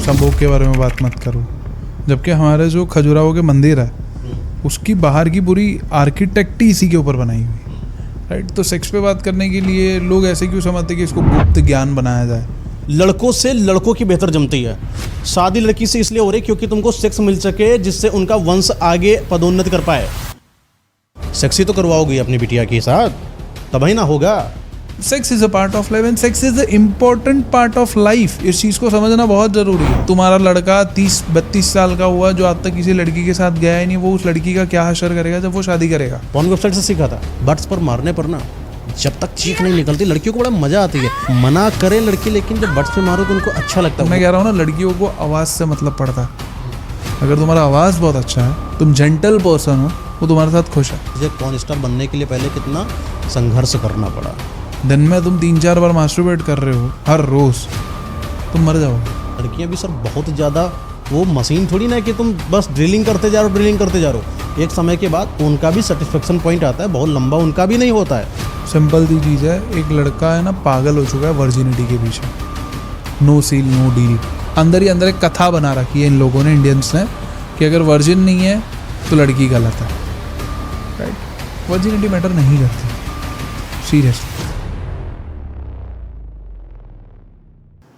संभोग के बारे में बात मत करो। जबकि हमारे जो खजुराहो के मंदिर है उसकी बाहर की पूरी आर्किटेक्ट ही इसी के ऊपर बनाई हुई, राइट। तो सेक्स पे बात करने के लिए लोग ऐसे क्यों समझते कि इसको गुप्त ज्ञान बनाया जाए। लड़कों से लड़कों की बेहतर जमती है। शादी लड़की से इसलिए हो रही क्योंकि तुमको सेक्स मिल सके जिससे उनका वंश आगे पदोन्नति कर पाए। सेक्स ही तो करवाओगी अपनी बिटिया के साथ, तब ही ना होगा। Sex is a part of life and sex is the important part of life. इस चीज़ को समझना बहुत ज़रूरी है। तुम्हारा लड़का 30-32 साल का हुआ जो आज तक किसी लड़की के साथ गया ही नहीं, वो उस लड़की का क्या हशर करेगा जब वो शादी करेगा। कौन वेबसाइट से सीखा था? बट्स पर मारने पर ना, जब तक चीख नहीं निकलती लड़कियों को बड़ा मजा आती है। मना करे लड़की, लेकिन जब बट्स पे मारो तो उनको अच्छा लगता है। मैं कह रहा हूँ ना, लड़कियों को आवाज़ से मतलब पड़ता है। अगर तुम्हारा आवाज़ बहुत अच्छा है, तुम जेंटल पर्सन हो, वो तुम्हारे साथ खुश है। मुझे पॉर्न स्टार बनने के लिए पहले कितना संघर्ष करना पड़ा। दिन में तुम 3-4 बार मास्टरबेट कर रहे हो हर रोज़, तुम मर जाओगे। लड़कियां भी सर बहुत ज़्यादा वो मशीन थोड़ी ना है कि तुम बस ड्रिलिंग करते जा रहे हो। एक समय के बाद उनका भी सेटिस्फेक्शन पॉइंट आता है, बहुत लंबा उनका भी नहीं होता है। सिंपल सी चीज़ है, एक लड़का है ना पागल हो चुका है वर्जिनिटी के पीछे। No seal no deal. अंदर ही अंदर एक कथा बना रखी है इन लोगों ने, इंडियंस ने, कि अगर वर्जिन नहीं है तो लड़की गलत है, राइट। वर्जिनिटी मैटर नहीं करती, सीरियसली।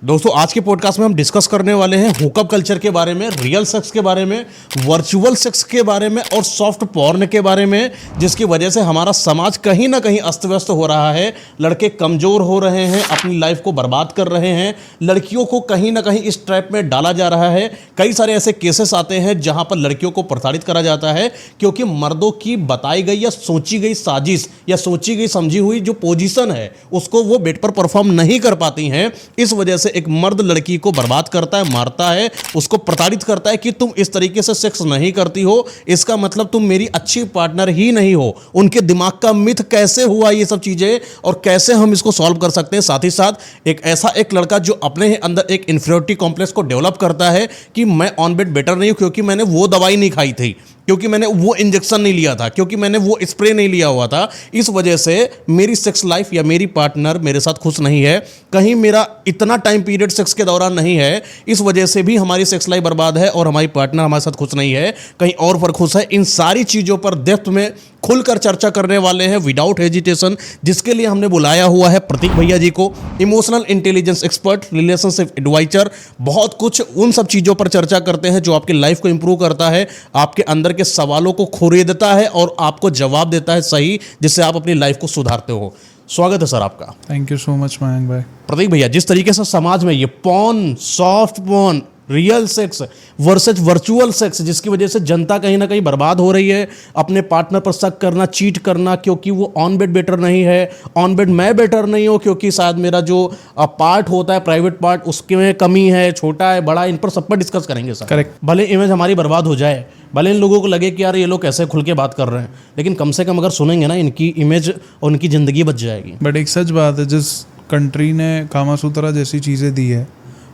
दोस्तों आज के पॉडकास्ट में हम डिस्कस करने वाले हैं हुकअप कल्चर के बारे में, रियल सेक्स के बारे में, वर्चुअल सेक्स के बारे में और सॉफ्ट पॉर्न के बारे में, जिसकी वजह से हमारा समाज कहीं ना कहीं अस्त व्यस्त हो रहा है। लड़के कमज़ोर हो रहे हैं, अपनी लाइफ को बर्बाद कर रहे हैं, लड़कियों को कहीं ना कहीं इस ट्रैप में डाला जा रहा है। कई सारे ऐसे केसेस आते हैं जहां पर लड़कियों को प्रताड़ित करा जाता है क्योंकि मर्दों की बताई गई या सोची गई साजिश या सोची गई समझी हुई जो पोजीशन है उसको वो बेड पर परफॉर्म नहीं कर पाती हैं। इस वजह से एक मर्द लड़की को बर्बाद करता है, मारता है, उसको प्रताड़ित करता है कि तुम इस तरीके से सेक्स नहीं करती हो, इसका मतलब तुम मेरी अच्छी पार्टनर ही नहीं हो। उनके दिमाग का मिथ कैसे हुआ ये सब चीजें और कैसे हम इसको सॉल्व कर सकते हैं। साथ ही साथ एक लड़का जो अपने ही अंदर एक इंफीरियरिटी कॉम्प्लेक्स को डेवलप करता है कि मैं ऑन बेड बेटर नहीं हूं क्योंकि मैंने वो दवाई नहीं खाई थी, क्योंकि मैंने वो इंजेक्शन नहीं लिया था, क्योंकि मैंने वो स्प्रे नहीं लिया हुआ था। इस वजह से मेरी सेक्स लाइफ या मेरी पार्टनर मेरे साथ खुश नहीं है, कहीं मेरा इतना टाइम पीरियड सेक्स के दौरान नहीं है, इस वजह से भी हमारी सेक्स लाइफ बर्बाद है और हमारी पार्टनर हमारे साथ खुश नहीं है, कहीं और पर खुश है। इन सारी चीज़ों पर डेप्थ में खुलकर चर्चा करने वाले हैं विदाउट हेजिटेशन, जिसके लिए हमने बुलाया हुआ है प्रतीक भैया जी को, emotional intelligence expert, relationship advisor. बहुत कुछ उन सब चीज़ों पर चर्चा करते हैं जो आपकी लाइफ को इंप्रूव करता है, आपके अंदर के सवालों को खोरेदता है और आपको जवाब देता है सही, जिससे आप अपनी लाइफ को सुधारते हो। स्वागत है सर आपका। Thank you so much Mayank भाई। प्रतीक भैया, जिस तरीके से समाज में ये porn, soft porn, real sex versus virtual sex, जिसकी वजह से जनता कहीं ना कहीं बर्बाद हो रही है, अपने पार्टनर पर शक करना, चीट करना क्योंकि वो ऑन बेड बेटर नहीं है, ऑन बेड मैं बेटर नहीं हूँ क्योंकि शायद मेरा जो पार्ट होता है प्राइवेट पार्ट उसके में कमी है, छोटा है, बड़ा, इन पर सब पर डिस्कस करेंगे सर। करेक्ट। भले इमेज हमारी बर्बाद हो जाए, भले इन लोगों को लगे कि यार ये लोग कैसे खुल के बात कर रहे हैं, लेकिन कम से कम अगर सुनेंगे ना इनकी इमेज और उनकी ज़िंदगी बच जाएगी। बट एक सच बात है, जिस कंट्री ने कामासूत्रा जैसी चीज़ें दी है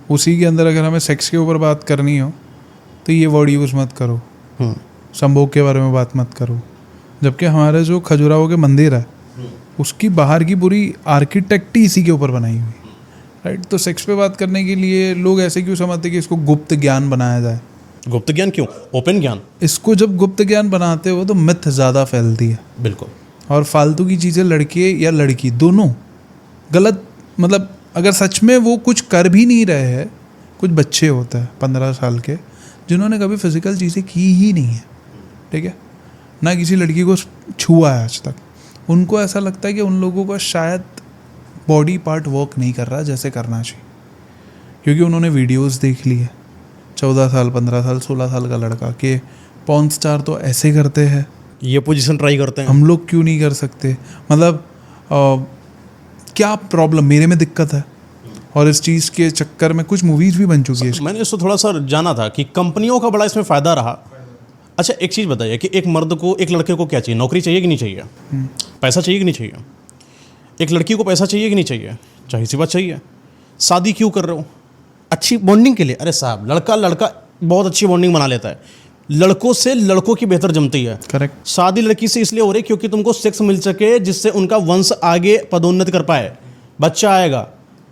उसी के अंदर अगर हमें सेक्स के ऊपर बात करनी हो तो ये वर्ड यूज़ मत करो, संभोग के बारे में बात मत करो। जबकि हमारे जो खजुराहो के मंदिर है उसकी बाहर की पूरी आर्किटेक्ट ही इसी के ऊपर बनाई हुई, राइट। तो सेक्स पे बात करने के लिए लोग ऐसे क्यों समझते कि इसको गुप्त ज्ञान बनाया जाए। गुप्त ज्ञान क्यों, ओपन ज्ञान। इसको जब गुप्त ज्ञान बनाते हो तो मिथ ज़्यादा फैलती है। बिल्कुल। और फालतू की चीज़ें लड़के या लड़की दोनों गलत, मतलब अगर सच में वो कुछ कर भी नहीं रहे हैं, कुछ बच्चे होते हैं 15 साल के जिन्होंने कभी फिजिकल चीज़ें की ही नहीं है, ठीक है, ना किसी लड़की को छुआ है आज तक, उनको ऐसा लगता है कि उन लोगों का शायद बॉडी पार्ट वर्क नहीं कर रहा जैसे करना चाहिए, क्योंकि उन्होंने वीडियोस देख ली है। 14 साल 15 साल 16 साल का लड़का के पॉर्न स्टार तो ऐसे करते हैं, ये पोजीशन ट्राई करते हैं, हम लोग क्यों नहीं कर सकते। मतलब क्या प्रॉब्लम मेरे में दिक्कत है। और इस चीज़ के चक्कर में कुछ मूवीज़ भी बन चुकी है। मैंने इसको थोड़ा सा जाना था कि कंपनियों का बड़ा इसमें फ़ायदा रहा। अच्छा एक चीज़ बताइए कि एक मर्द को, एक लड़के को क्या चाहिए, नौकरी चाहिए कि नहीं चाहिए, पैसा चाहिए कि नहीं चाहिए, एक लड़की को पैसा चाहिए कि नहीं चाहिए, चाहिए सी बात चाहिए। शादी क्यों कर रहे हो, अच्छी बॉन्डिंग के लिए। अरे साहब, लड़का लड़का बहुत अच्छी बॉन्डिंग बना लेता है, लड़कों से लड़कों की बेहतर जमती है। करेक्ट। शादी लड़की से इसलिए हो रही क्योंकि तुमको सेक्स मिल सके जिससे उनका वंश आगे पदोन्नति कर पाए, बच्चा आएगा।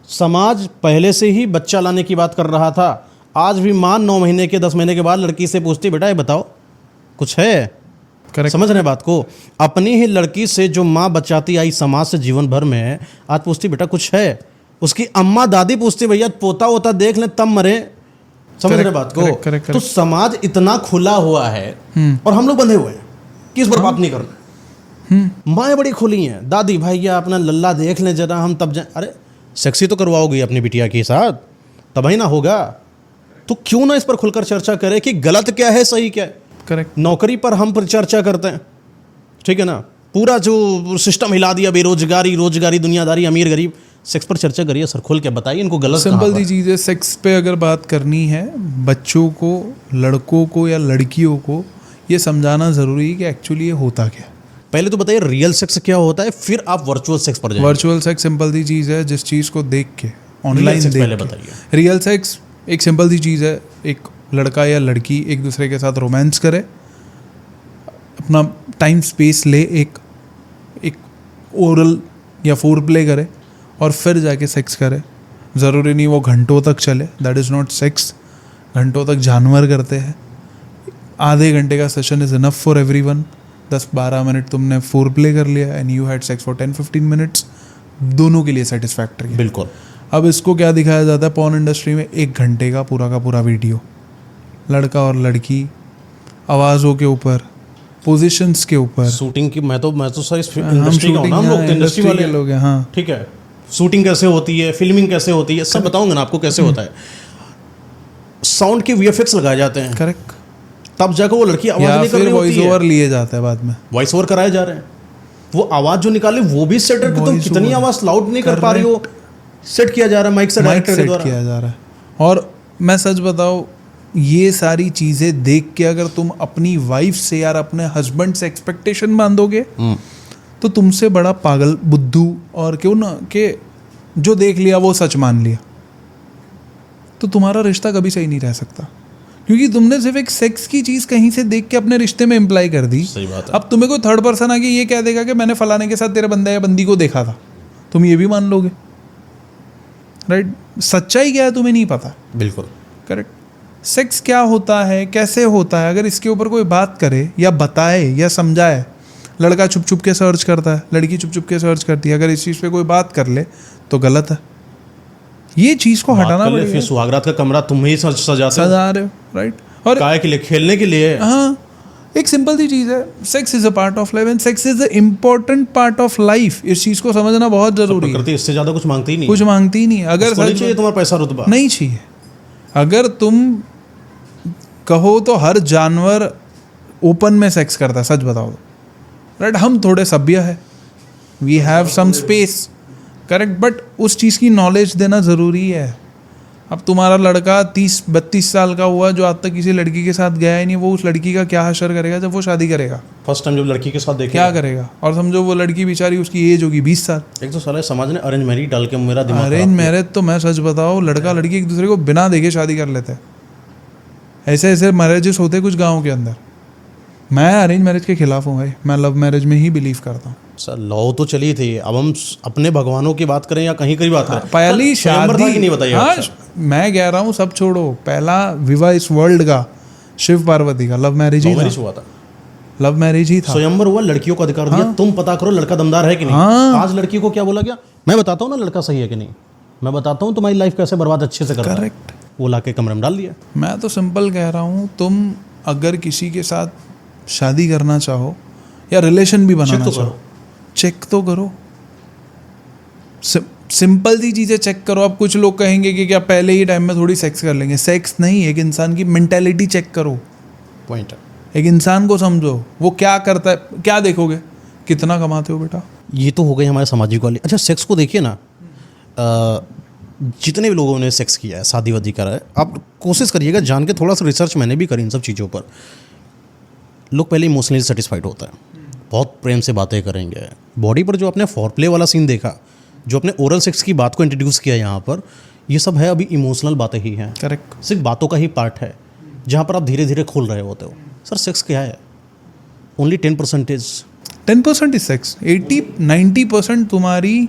समाज पहले से ही बच्चा लाने की बात कर रहा था, आज भी माँ 9 महीने के 10 महीने के बाद लड़की से पूछती बेटा ये बताओ कुछ है। करेक्ट। समझ रहे हैं बात को? अपनी ही लड़की से जो माँ बचाती आई समाज से जीवन भर में, आज पूछती बेटा कुछ है। उसकी अम्मा दादी पूछती भैया पोता वोता देख लें तब मरे। समझ रहे बात को? correct. तो समाज इतना खुला हुआ है और हम लोग बंधे हुए हैं कि इस पर बात नहीं करना। माएँ बड़ी खुली हैं, दादी भैया अपना लल्ला देख लें जरा हम तब जाए। अरे सेक्सी तो करवाओगी अपनी बिटिया के साथ तभी ना होगा। तो क्यों ना इस पर खुलकर चर्चा करें कि गलत क्या है सही क्या है। करेक्ट। नौकरी पर हम पर चर्चा करते हैं, ठीक है ना, पूरा जो सिस्टम हिला दिया, बेरोजगारी रोजगारी दुनियादारी अमीर गरीब। सेक्स पर चर्चा करिए सर, खुल के बताइए इनको गलत सिंपल सी चीज़ है, सेक्स पे अगर बात करनी है बच्चों को, लड़कों को या लड़कियों को ये समझाना ज़रूरी है कि एक्चुअली ये होता क्या है। पहले तो बताइए रियल सेक्स क्या होता है, फिर आप वर्चुअल सेक्स पर जाइए। वर्चुअल सेक्स सिंपल सी चीज़ है, जिस चीज़ को देख के ऑनलाइन sex पहले देख बताइए। के। रियल सेक्स एक सिंपल सी चीज़ है, एक लड़का या लड़की एक दूसरे के साथ रोमांस करे, अपना टाइम स्पेस ले, एक ओरल या फोर प्ले करे और फिर जाके सेक्स करे। ज़रूरी नहीं वो घंटों तक चले, दैट इज़ नॉट सेक्स। घंटों तक जानवर करते हैं, आधे घंटे का session is enough for everyone. 10-12 minute तुमने फोर प्ले कर लिया and you had sex for 10-15 minutes, दोनों के लिए सेटिस्फैक्ट्री है। बिल्कुल। अब इसको क्या दिखाया जाता है पॉर्न इंडस्ट्री में, 1 घंटे का पूरा वीडियो, लड़का और लड़की आवाज़ों के ऊपर, पोजीशंस के ऊपर। शूटिंग की मैं तो सर इस हम इंडस्ट्री का हूं ना, हम लोग तो इंडस्ट्री वाले के लोग हैं। हाँ, ठीक है। शूटिंग कैसे होती है, फिल्मिंग कैसे होती है, सब बताऊंगा ना आपको कैसे होता है। साउंड के वीएफएक्स लगाए जाते हैं, करेक्ट। तब जाकर वो लड़की आवाज या निकल फिर रही वॉइस होती है, ओवर लिए जाता है बाद में। वॉइस ओवर कराए जा रहे हैं। वो आवाज जो निकाले वो भी सेट है कि तुम Voice कितनी over आवाज लाउड नहीं कर पा रही हो, सेट किया जा रहा है माइक से, माइक डायरेक्टर के सेट द्वारा। किया जा रहा है। और मैं सच बताऊँ, ये सारी चीज़ें देख के अगर तुम अपनी वाइफ से यार अपने हस्बैंड से एक्सपेक्टेशन बांधोगे तो तुमसे बड़ा पागल बुद्धू और क्यों ना कि जो देख लिया वो सच मान लिया, तो तुम्हारा रिश्ता कभी सही नहीं रह सकता, क्योंकि तुमने सिर्फ एक सेक्स की चीज़ कहीं से देख के अपने रिश्ते में इम्प्लाई कर दी। सही बात है। अब तुम्हें कोई थर्ड पर्सन आके ये कह देगा कि मैंने फलाने के साथ तेरे बंदा या बंदी को देखा था, तुम ये भी मान लोगे, राइट? सच्चाई क्या है तुम्हें नहीं पता। बिल्कुल करेक्ट। सेक्स क्या होता है, कैसे होता है, अगर इसके ऊपर कोई बात करे या बताए या समझाए। लड़का छुप छुप के सर्च करता है, लड़की छुप छुप के सर्च करती है, अगर इस चीज़ पे कोई बात कर ले तो गलत है। ये चीज़ को हटाना पड़ेगा। फिर सुहागरात का कमरा तुम ही सजाते हो, सजा रहे हो, राइट? और काय के लिए, खेलने के लिए। हाँ, एक सिंपल सी चीज़ है, sex is a part of life and sex is a important part of life. इस चीज़ को समझना बहुत जरूरी है। प्रकृति इससे ज्यादा कुछ मांगती ही नहीं, कुछ मांगती ही नहीं है। अगर उसको नहीं चाहिए तुम्हारा पैसा रुतबा, नहीं चाहिए। अगर तुम कहो तो हर जानवर ओपन में सेक्स करता है, सच बताओ, राइट? हम थोड़े सभ्य है, we have some space, correct, but उस चीज़ की नॉलेज देना ज़रूरी है। अब तुम्हारा लड़का 30-32 साल का हुआ जो आज तक किसी लड़की के साथ गया ही नहीं, वो उस लड़की का क्या हशर करेगा जब वो शादी करेगा? फर्स्ट टाइम जब लड़की के साथ देखे क्या करेगा? और समझो वो लड़की बेचारी, उसकी एज होगी 20 साल। एक तो साले समाज ने अरेंज मैरिज डाल के मेरा दिमाग अरेंज मैरिज तो मैं सच बताऊँ, लड़का लड़की एक दूसरे को बिना देखे शादी कर लेते हैं। ऐसे ऐसे मैरिजेस होते हैं कुछ गाँव के अंदर। मैं अरेंज मैरिज के खिलाफ हूँ भाई, मैं लव मैरिज में ही बिलीव करता हूँ। सर लॉ तो चली थी, अब हम अपने भगवानों की बात करें या कहीं की बात करें, पहली स्वयंवर था कि नहीं बताइए? हाँ, अच्छा। मैं कह रहा हूँ सब छोड़ो, पहला विवाह इस वर्ल्ड का शिव पार्वती का लव मैरिज ही मैरिज था। हुआ था, लव मैरिज ही था। स्वयंवर हुआ, लड़कियों को अधिकार दिया, तुम पता करो लड़का दमदार है कि नहीं। हाँ। आज लड़की को क्या बोला गया? मैं बताता हूँ ना लड़का सही है कि नहीं, मैं बताता हूँ तुम्हारी लाइफ कैसे बर्बाद अच्छे से करता है। करेक्ट। वो लाके कमरे में डाल दिया। मैं तो सिंपल कह रहा हूँ, तुम अगर किसी के साथ शादी करना चाहो या रिलेशन भी बनाना तो चाहो, करो। चेक तो करो। सिंपल सी चीज़ें चेक करो। अब कुछ लोग कहेंगे कि क्या पहले ही टाइम में थोड़ी सेक्स कर लेंगे। सेक्स नहीं, एक इंसान की मेंटेलिटी चेक करो। पॉइंट है। एक इंसान को समझो, वो क्या करता है। क्या देखोगे? कितना कमाते हो बेटा। ये तो हो गई हमारे सामाजिक वाली। अच्छा, सेक्स को देखिए ना, जितने भी लोगों ने सेक्स किया है, शादी वादी करा है, आप कोशिश करिएगा जान के, थोड़ा सा रिसर्च मैंने भी करी इन सब चीज़ों पर। लोग पहले इमोशनली सेटिस्फाइड होता है, बहुत प्रेम से बातें करेंगे। बॉडी पर जो आपने फॉरप्ले वाला सीन देखा, जो अपने ओरल सेक्स की बात को इंट्रोड्यूस किया यहाँ पर, ये सब है अभी इमोशनल बातें ही हैं। करेक्ट। सिर्फ बातों का ही पार्ट है जहाँ पर आप धीरे धीरे खोल रहे होते हो। सर सेक्स क्या है? Only 10% 10% is sex. 80-90% तुम्हारी,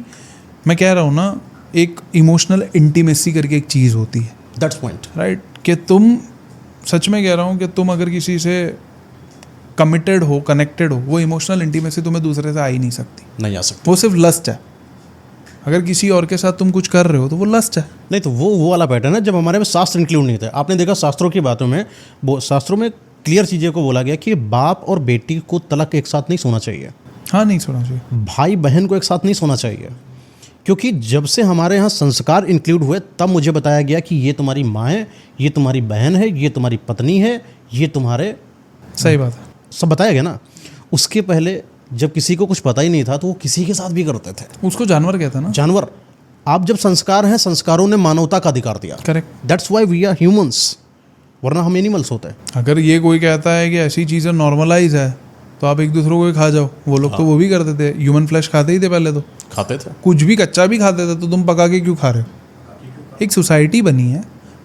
मैं कह रहा हूँ ना, एक इमोशनल इंटीमेसी करके एक चीज़ होती है, दैट्स पॉइंट। राइट? कि तुम, सच में कह रहा हूँ कि तुम अगर किसी से कमिटेड हो, कनेक्टेड हो, वो इमोशनल इंटीमेसी तुम्हें दूसरे से आ ही नहीं सकती। नहीं आ सकता। वो सिर्फ लस्ट है। अगर किसी और के साथ तुम कुछ कर रहे हो तो वो लस्ट है। नहीं तो वो वाला पैटर्न है जब हमारे में शास्त्र इंक्लूड नहीं थे। आपने देखा शास्त्रों की बातों में, वो शास्त्रों में क्लियर चीज़ें को बोला गया कि बाप और बेटी को तलाक एक साथ नहीं सोना चाहिए, हाँ, नहीं सोना चाहिए। भाई बहन को एक साथ नहीं सोना चाहिए, क्योंकि जब से हमारे यहाँ संस्कार इंक्लूड हुए तब मुझे बताया गया कि ये तुम्हारी माँ है, ये तुम्हारी बहन है, ये तुम्हारी पत्नी है, ये तुम्हारे, सही बात है। सब बताया गया ना। उसके पहले जब किसी को कुछ पता ही नहीं था तो वो किसी के साथ भी करते थे। उसको जानवर कहता है ना। जानवर। आप जब संस्कार हैं, संस्कारों ने मानवता का अधिकार दिया। Correct. That's why we are humans, वरना हम एनिमल्स होते हैं। अगर ये कोई कहता है कि ऐसी चीज़ें नॉर्मलाइज है तो आप एक दूसरे को ही खा जाओ। वो लोग तो वो भी करते थे, ह्यूमन फ्लैश खाते ही थे पहले, तो खाते थे, कुछ भी कच्चा भी खाते थे, तो तुम पका के क्यों खा रहे हो? एक सोसाइटी बनी है,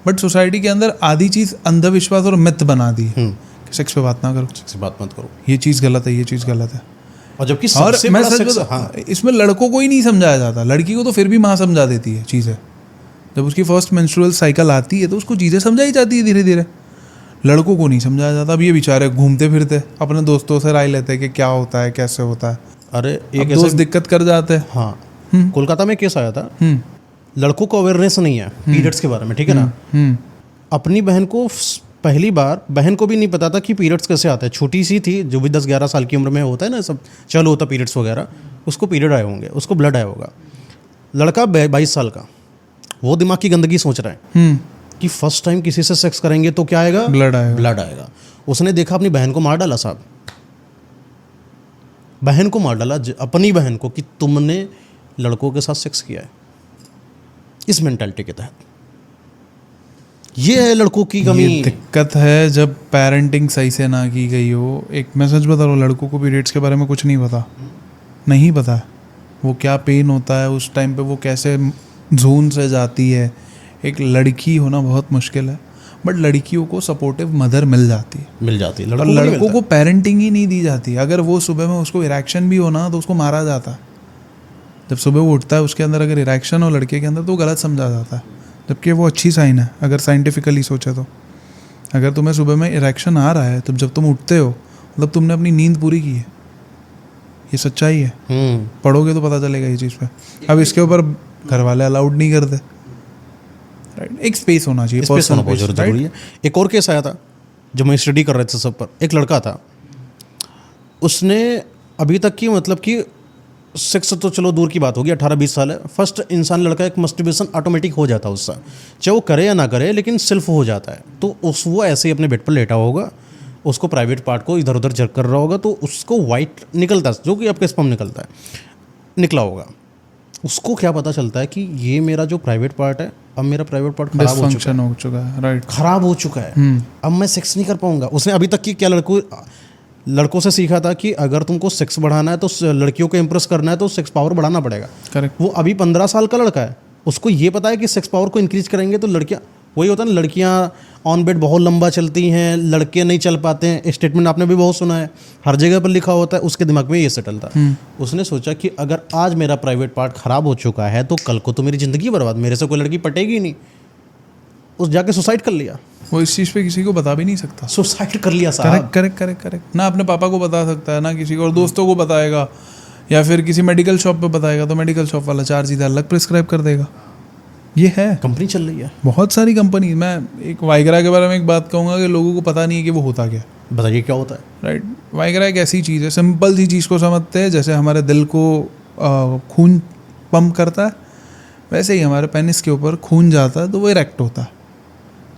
बट सोसाइटी के अंदर आधी चीज़ अंधविश्वास और मिथ बना दी है कि सेक्स पे बात ना करो, से बात मत करो, ये चीज़ गलत है, ये चीज़ गलत है। और जबकि और सबसे मैं बड़ा सच सेक्स, बताऊं, हाँ, इसमें लड़कों को ही नहीं समझाया जाता, लड़की को तो फिर भी माँ समझा देती है चीज़ें। जब उसकी फर्स्ट मेंस्ट्रुअल साइकिल आती है तो उसको चीज़ें समझाई जाती है धीरे धीरे, लड़कों को नहीं समझाया जाता। अब ये बेचारे घूमते फिरते अपने दोस्तों से राय लेते हैं कि क्या होता है, कैसे होता है। अरे एक दोस्त ऐसा, दिक्कत कर जाते हैं। हाँ, कोलकाता में केस आया था, लड़कों को अवेयरनेस नहीं है पीरियड्स के बारे में, ठीक है ना। अपनी बहन को पहली बार, बहन को भी नहीं पता था कि पीरियड्स कैसे आता है। छोटी सी थी, जो भी 10-11 साल की उम्र में होता है ना, सब चालू होता पीरियड्स वगैरह, उसको पीरियड आए होंगे, उसको ब्लड आया होगा। लड़का 22 साल का, वो दिमाग की गंदगी सोच रहा है कि फर्स्ट टाइम किसी से सेक्स करेंगे तो क्या आएगा, ब्लड आएगा। ब्लड आएगा। उसने देखा अपनी बहन को मार डाला साहब, बहन को मार डाला, अपनी बहन को, कि तुमने लड़कों के साथ सेक्स किया है, इस मेंटालिटी के तहत। ये है लड़कों की कमी। ये दिक्कत है जब पेरेंटिंग सही से ना की गई हो। एक मैं सच बता रहा हूँ, लड़कों को पीरियड्स के बारे में कुछ नहीं पता, नहीं पता वो क्या पेन होता है उस टाइम पे, वो कैसे जोन से जाती है। एक लड़की होना बहुत मुश्किल है, बट लड़कियों को सपोर्टिव मदर मिल जाती है, और लड़कों को पेरेंटिंग ही नहीं दी जाती। अगर वो सुबह में उसको इरेक्शन भी हो ना तो उसको मारा जाता है। जब सुबह वो उठता है उसके अंदर अगर इरेक्शन हो लड़के के अंदर तो गलत समझा जाता है, जबकि वो अच्छी साइन है अगर साइंटिफिकली सोचे तो। अगर तुम्हें सुबह में इरेक्शन आ रहा है तो जब तुम उठते हो मतलब तुमने अपनी नींद पूरी की है, ये सच्चाई है। पढ़ोगे तो पता चलेगा ये चीज़ पे। अब इसके ऊपर घर वाले अलाउड नहीं करते, राइट। एक स्पेस होना चाहिए, स्पेस होना बहुत जरूरी है। एक और केस आया था जब मैं स्टडी कर रहे थे सब पर, एक लड़का था, उसने अभी तक की, मतलब कि सेक्स तो चलो दूर की बात होगी, 18-20 साल है, फर्स्ट इंसान लड़का, एक मस्टरबेशन ऑटोमेटिक हो जाता है उससे, चाहे वो करे या ना करे, लेकिन सेल्फ हो जाता है। तो वो ऐसे ही अपने बेड पर लेटा होगा, उसको प्राइवेट पार्ट को इधर उधर जर्क कर रहा होगा, तो उसको वाइट निकलता है, जो कि आपके स्पर्म निकलता है, निकला होगा। उसको क्या पता चलता है कि ये मेरा जो प्राइवेट पार्ट है, अब मेरा प्राइवेट पार्ट खराब हो चुका है, राइट, खराब हो चुका है, अब मैं सेक्स नहीं कर पाऊंगा। उसने अभी तक की क्या लड़कों से सीखा था कि अगर तुमको सेक्स बढ़ाना है तो लड़कियों को इंप्रेस करना है तो सेक्स पावर बढ़ाना पड़ेगा। करेक्ट। वो अभी 15 साल का लड़का है, उसको ये पता है कि सेक्स पावर को इंक्रीज करेंगे तो लड़कियां, वही होता है ना, लड़कियां ऑन बेड बहुत लंबा चलती हैं, लड़के नहीं चल पाते हैं। स्टेटमेंट आपने भी बहुत सुना है, हर जगह पर लिखा होता है। उसके दिमाग में ये सेटल था। उसने सोचा कि अगर आज मेरा प्राइवेट पार्ट खराब हो चुका है तो कल को तो मेरी ज़िंदगी बर्बाद, मेरे से कोई लड़की पटेगी नहीं। उस जाके सुसाइड कर लिया। वो इस चीज़ पे किसी को बता भी नहीं सकता। सुसाइड कर लिया साहब। करेक्ट। ना अपने पापा को बता सकता है, ना किसी को, और दोस्तों को बताएगा, या फिर किसी मेडिकल शॉप पे बताएगा तो मेडिकल शॉप वाला 4 चीज़ें अलग प्रिस्क्राइब कर देगा। ये है, कंपनी चल रही है, बहुत सारी कंपनी। मैं एक वाइग्रा के बारे में एक बात कहूँगा कि लोगों को पता नहीं है कि वो होता क्या। बताइए क्या होता है। राइट। वाइग्रा एक ऐसी चीज़ है, सिंपल सी चीज़ को समझते हैं, जैसे हमारे दिल को खून पंप करता है, वैसे ही हमारे पेनिस के ऊपर खून जाता है तो वो इरेक्ट होता है।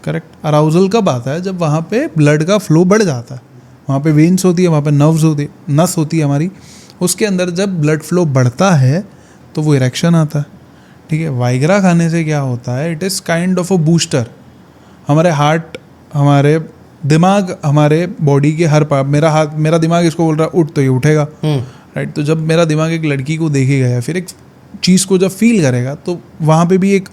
करेक्ट। अराउजल कब आता है? जब वहाँ पे ब्लड का फ्लो बढ़ जाता है, वहाँ पे वेन्स होती है, वहाँ पे नर्व्स होती है, नस होती है हमारी, उसके अंदर जब ब्लड फ्लो बढ़ता है तो वो इरेक्शन आता है। ठीक है। वाइग्रा खाने से क्या होता है, it is kind of a booster. हमारे हार्ट, हमारे दिमाग, हमारे बॉडी के हर पार्ट, मेरा दिमाग इसको बोल रहा है उठ तो ये उठेगा, राइट। तो जब मेरा दिमाग एक लड़की को देखेगा या फिर एक चीज़ को जब फील करेगा तो वहाँ पे भी एक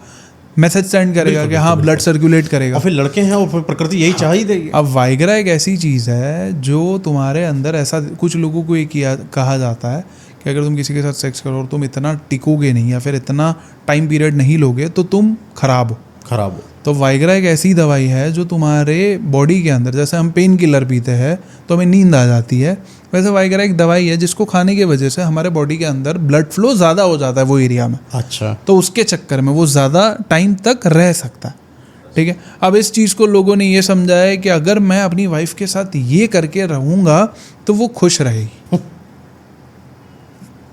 मैसेज सेंड करेगा कि हाँ ब्लड सर्कुलेट करेगा। और फिर लड़के हैं और प्रकृति यही चाह ही देगी। अब वाइग्रा एक ऐसी चीज़ है जो तुम्हारे अंदर, ऐसा कुछ लोगों को ये कहा जाता है कि अगर तुम किसी के साथ सेक्स करो और तुम इतना टिकोगे नहीं या फिर इतना टाइम पीरियड नहीं लोगे तो तुम खराब हो, खराब हो। तो वाइग्रा एक ऐसी दवाई है जो तुम्हारे बॉडी के अंदर, जैसे हम पेन किलर पीते हैं तो हमें नींद आ जाती है, वैसे वाइग्रा एक दवाई है जिसको खाने की वजह से हमारे बॉडी के अंदर ब्लड फ्लो ज़्यादा हो जाता है वो एरिया में। अच्छा। तो उसके चक्कर में वो ज़्यादा टाइम तक रह सकता है। ठीक है, अब इस चीज़ को लोगों ने ये समझा है कि अगर मैं अपनी वाइफ के साथ ये करके रहूँगा तो वो खुश रहेगी।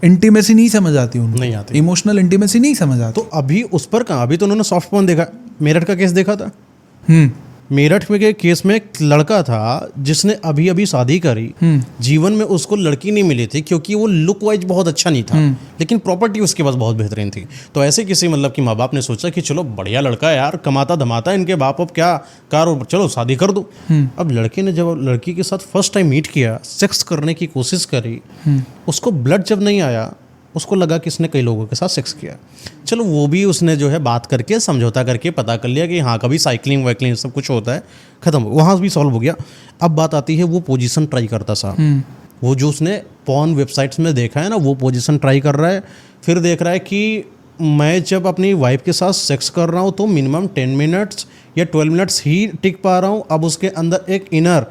इंटीमेसी नहीं समझ आती उनको, नहीं आती। इमोशनल इंटीमेसी नहीं समझ आती। तो अभी उस पर कहाँ, अभी तो उन्होंने सॉफ्ट पॉर्न देखा, मेरठ का केस देखा था। हम्म मेरठ में के केस में एक लड़का था जिसने अभी अभी शादी करी, जीवन में उसको लड़की नहीं मिली थी क्योंकि वो लुक वाइज बहुत अच्छा नहीं था, लेकिन प्रॉपर्टी उसके पास बहुत बेहतरीन थी। तो ऐसे किसी मतलब कि माँ बाप ने सोचा कि चलो बढ़िया लड़का है यार, कमाता धमाता, इनके बाप अब क्या कार, चलो शादी कर दो। अब लड़के ने जब लड़की के साथ फर्स्ट टाइम मीट किया, सेक्स करने की कोशिश करी, उसको ब्लड जब नहीं आया, उसको लगा कि इसने कई लोगों के साथ सेक्स किया। चलो वो भी उसने जो है बात करके समझौता करके पता कर लिया कि हाँ कभी साइकिलिंग वाइकलिंग सब कुछ होता है, ख़त्म, वहाँ भी सॉल्व हो गया। अब बात आती है वो पोजीशन ट्राई करता साहब, वो जो उसने पॉर्न वेबसाइट्स में देखा है ना, वो पोजीशन ट्राई कर रहा है। फिर देख रहा है कि मैं जब अपनी वाइफ के साथ सेक्स कर रहा हूँ तो मिनिमम 10 मिनट्स या 12 मिनट्स ही टिक पा रहा हूँ। अब उसके अंदर एक इनर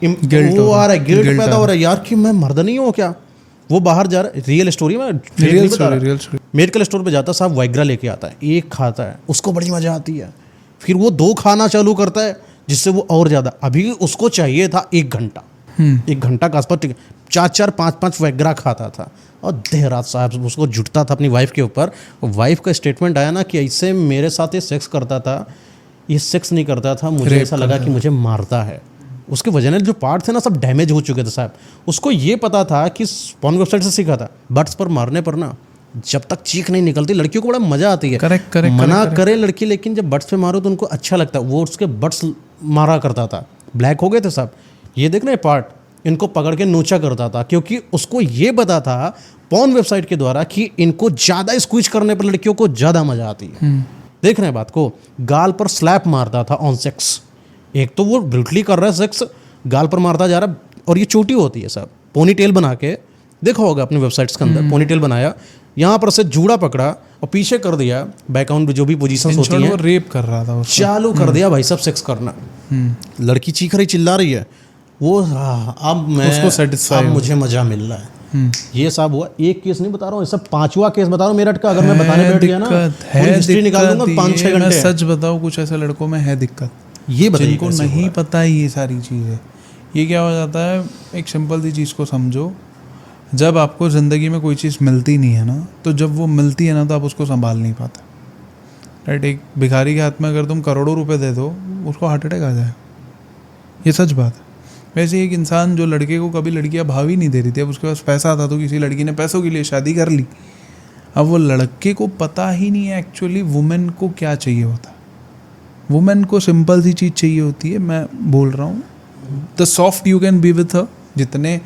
वो आ रहा है, गिल्ट पैदा हो रहा है यार कि मैं मर्द नहीं हूँ क्या। वो बाहर जा रहा है, रियल स्टोरी में, रियल स्टोरी, मेडिकल स्टोर पे जाता है साहब, वाइग्रा लेके आता है, एक खाता है, उसको बड़ी मजा आती है, फिर वो 2 खाना चालू करता है जिससे वो और ज़्यादा, अभी उसको चाहिए था 1 घंटा, 1 घंटा के आसपास 4-4, 5-5 वाइग्रा खाता था और देर रात साहब उसको जुटता था अपनी वाइफ के ऊपर। वाइफ का स्टेटमेंट आया ना कि ऐसे मेरे साथ ये सेक्स करता था, ये सेक्स नहीं करता था, मुझे ऐसा लगा कि मुझे मारता है। उसके वजह जो पार्ट थे ना सब डैमेज हो चुके थे साहब। उसको ये पता था कि पॉर्न वेबसाइट से सीखा था, बट्स पर मारने पर ना जब तक चीख नहीं निकलती लड़कियों को बड़ा मजा आती है। करेक्ट, मना करे लड़की, लेकिन जब बट्स पे मारो तो उनको अच्छा लगता है। वो उसके बट्स मारा करता था, ब्लैक हो गए थे साहब। ये देख रहे पार्ट, इनको पकड़ के नोचा करता था क्योंकि उसको ये पता था पॉर्न वेबसाइट के द्वारा कि इनको ज़्यादा स्क्वीज करने पर लड़कियों को ज़्यादा मजा आती है। देख रहे हैं बात को। गाल पर स्लैप मारता था ऑन सेक्स, एक तो वो ब्रूटली कर रहा है सेक्स, गाल पर मारता जा रहा, और ये चोटी होती है साहब, पोनी टेल बना के देखा होगा अपने वेबसाइट्स के अंदर, पोनी टेल बनाया, यहाँ पर से जूड़ा पकड़ा और पीछे कर दिया, बैकग्राउंड में जो भी पोजीशंस होती हैं, रेप कर रहा था, चालू कर दिया भाई साहब सेक्स करना। लड़की चीख रही, चिल्ला रही है, वो अब मैं उसको सेटिस्फाई, अब मुझे मजा मिल रहा है। ये साहब हुआ, एक केस नहीं बता रहा हूँ, सब 5वां केस बता रहा हूँ मेरठ का। अगर मैं बताने बैठ गया ना पूरी हिस्ट्री निकाल दूंगा 5-6 घंटे। सच बताऊँ, कुछ ऐसे लड़कों में है दिक्कत, ये जिनको नहीं पता है ये सारी चीज़ें। ये क्या हो जाता है, एक सिंपल सी चीज़ को समझो, जब आपको ज़िंदगी में कोई चीज़ मिलती नहीं है ना, तो जब वो मिलती है ना तो आप उसको संभाल नहीं पाते, राइट। एक भिखारी के हाथ में अगर तुम करोड़ों रुपए दे दो, उसको हार्ट अटैक आ जाए, ये सच बात है। वैसे एक इंसान जो लड़के को कभी लड़कियां भाव ही नहीं दे रही थी, अब उसके पास पैसा था तो किसी लड़की ने पैसों के लिए शादी कर ली। अब वो लड़के को पता ही नहीं है एक्चुअली वुमेन को क्या चाहिए होता है। वुमेन को सिंपल सी चीज़ चाहिए होती है, मैं बोल रहा हूँ, the soft you can be with her, जितने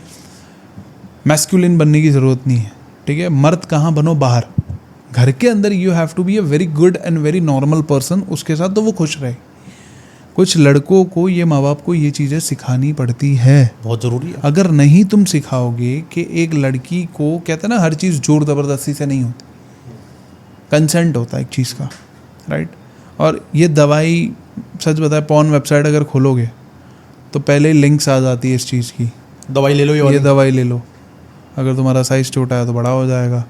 मैस्कुलिन बनने की ज़रूरत नहीं है, ठीक है। मर्द कहाँ बनो, बाहर, घर के अंदर you have to be a very good and very normal person, उसके साथ तो वो खुश रहे। कुछ लड़कों को, ये माँ बाप को ये चीज़ें सिखानी पड़ती है, बहुत ज़रूरी है। अगर नहीं तुम सिखाओगे कि एक लड़की को, कहते हैं ना हर चीज़ जोर ज़बरदस्ती से नहीं होती, कंसेंट होता है एक चीज़ का, राइट। और ये दवाई, सच बताए, पॉर्न वेबसाइट अगर खोलोगे तो पहले ही लिंक्स आ जाती है इस चीज़ की, दवाई ले लो, ये दवाई ले लो, अगर तुम्हारा साइज़ छोटा है तो बड़ा हो जाएगा।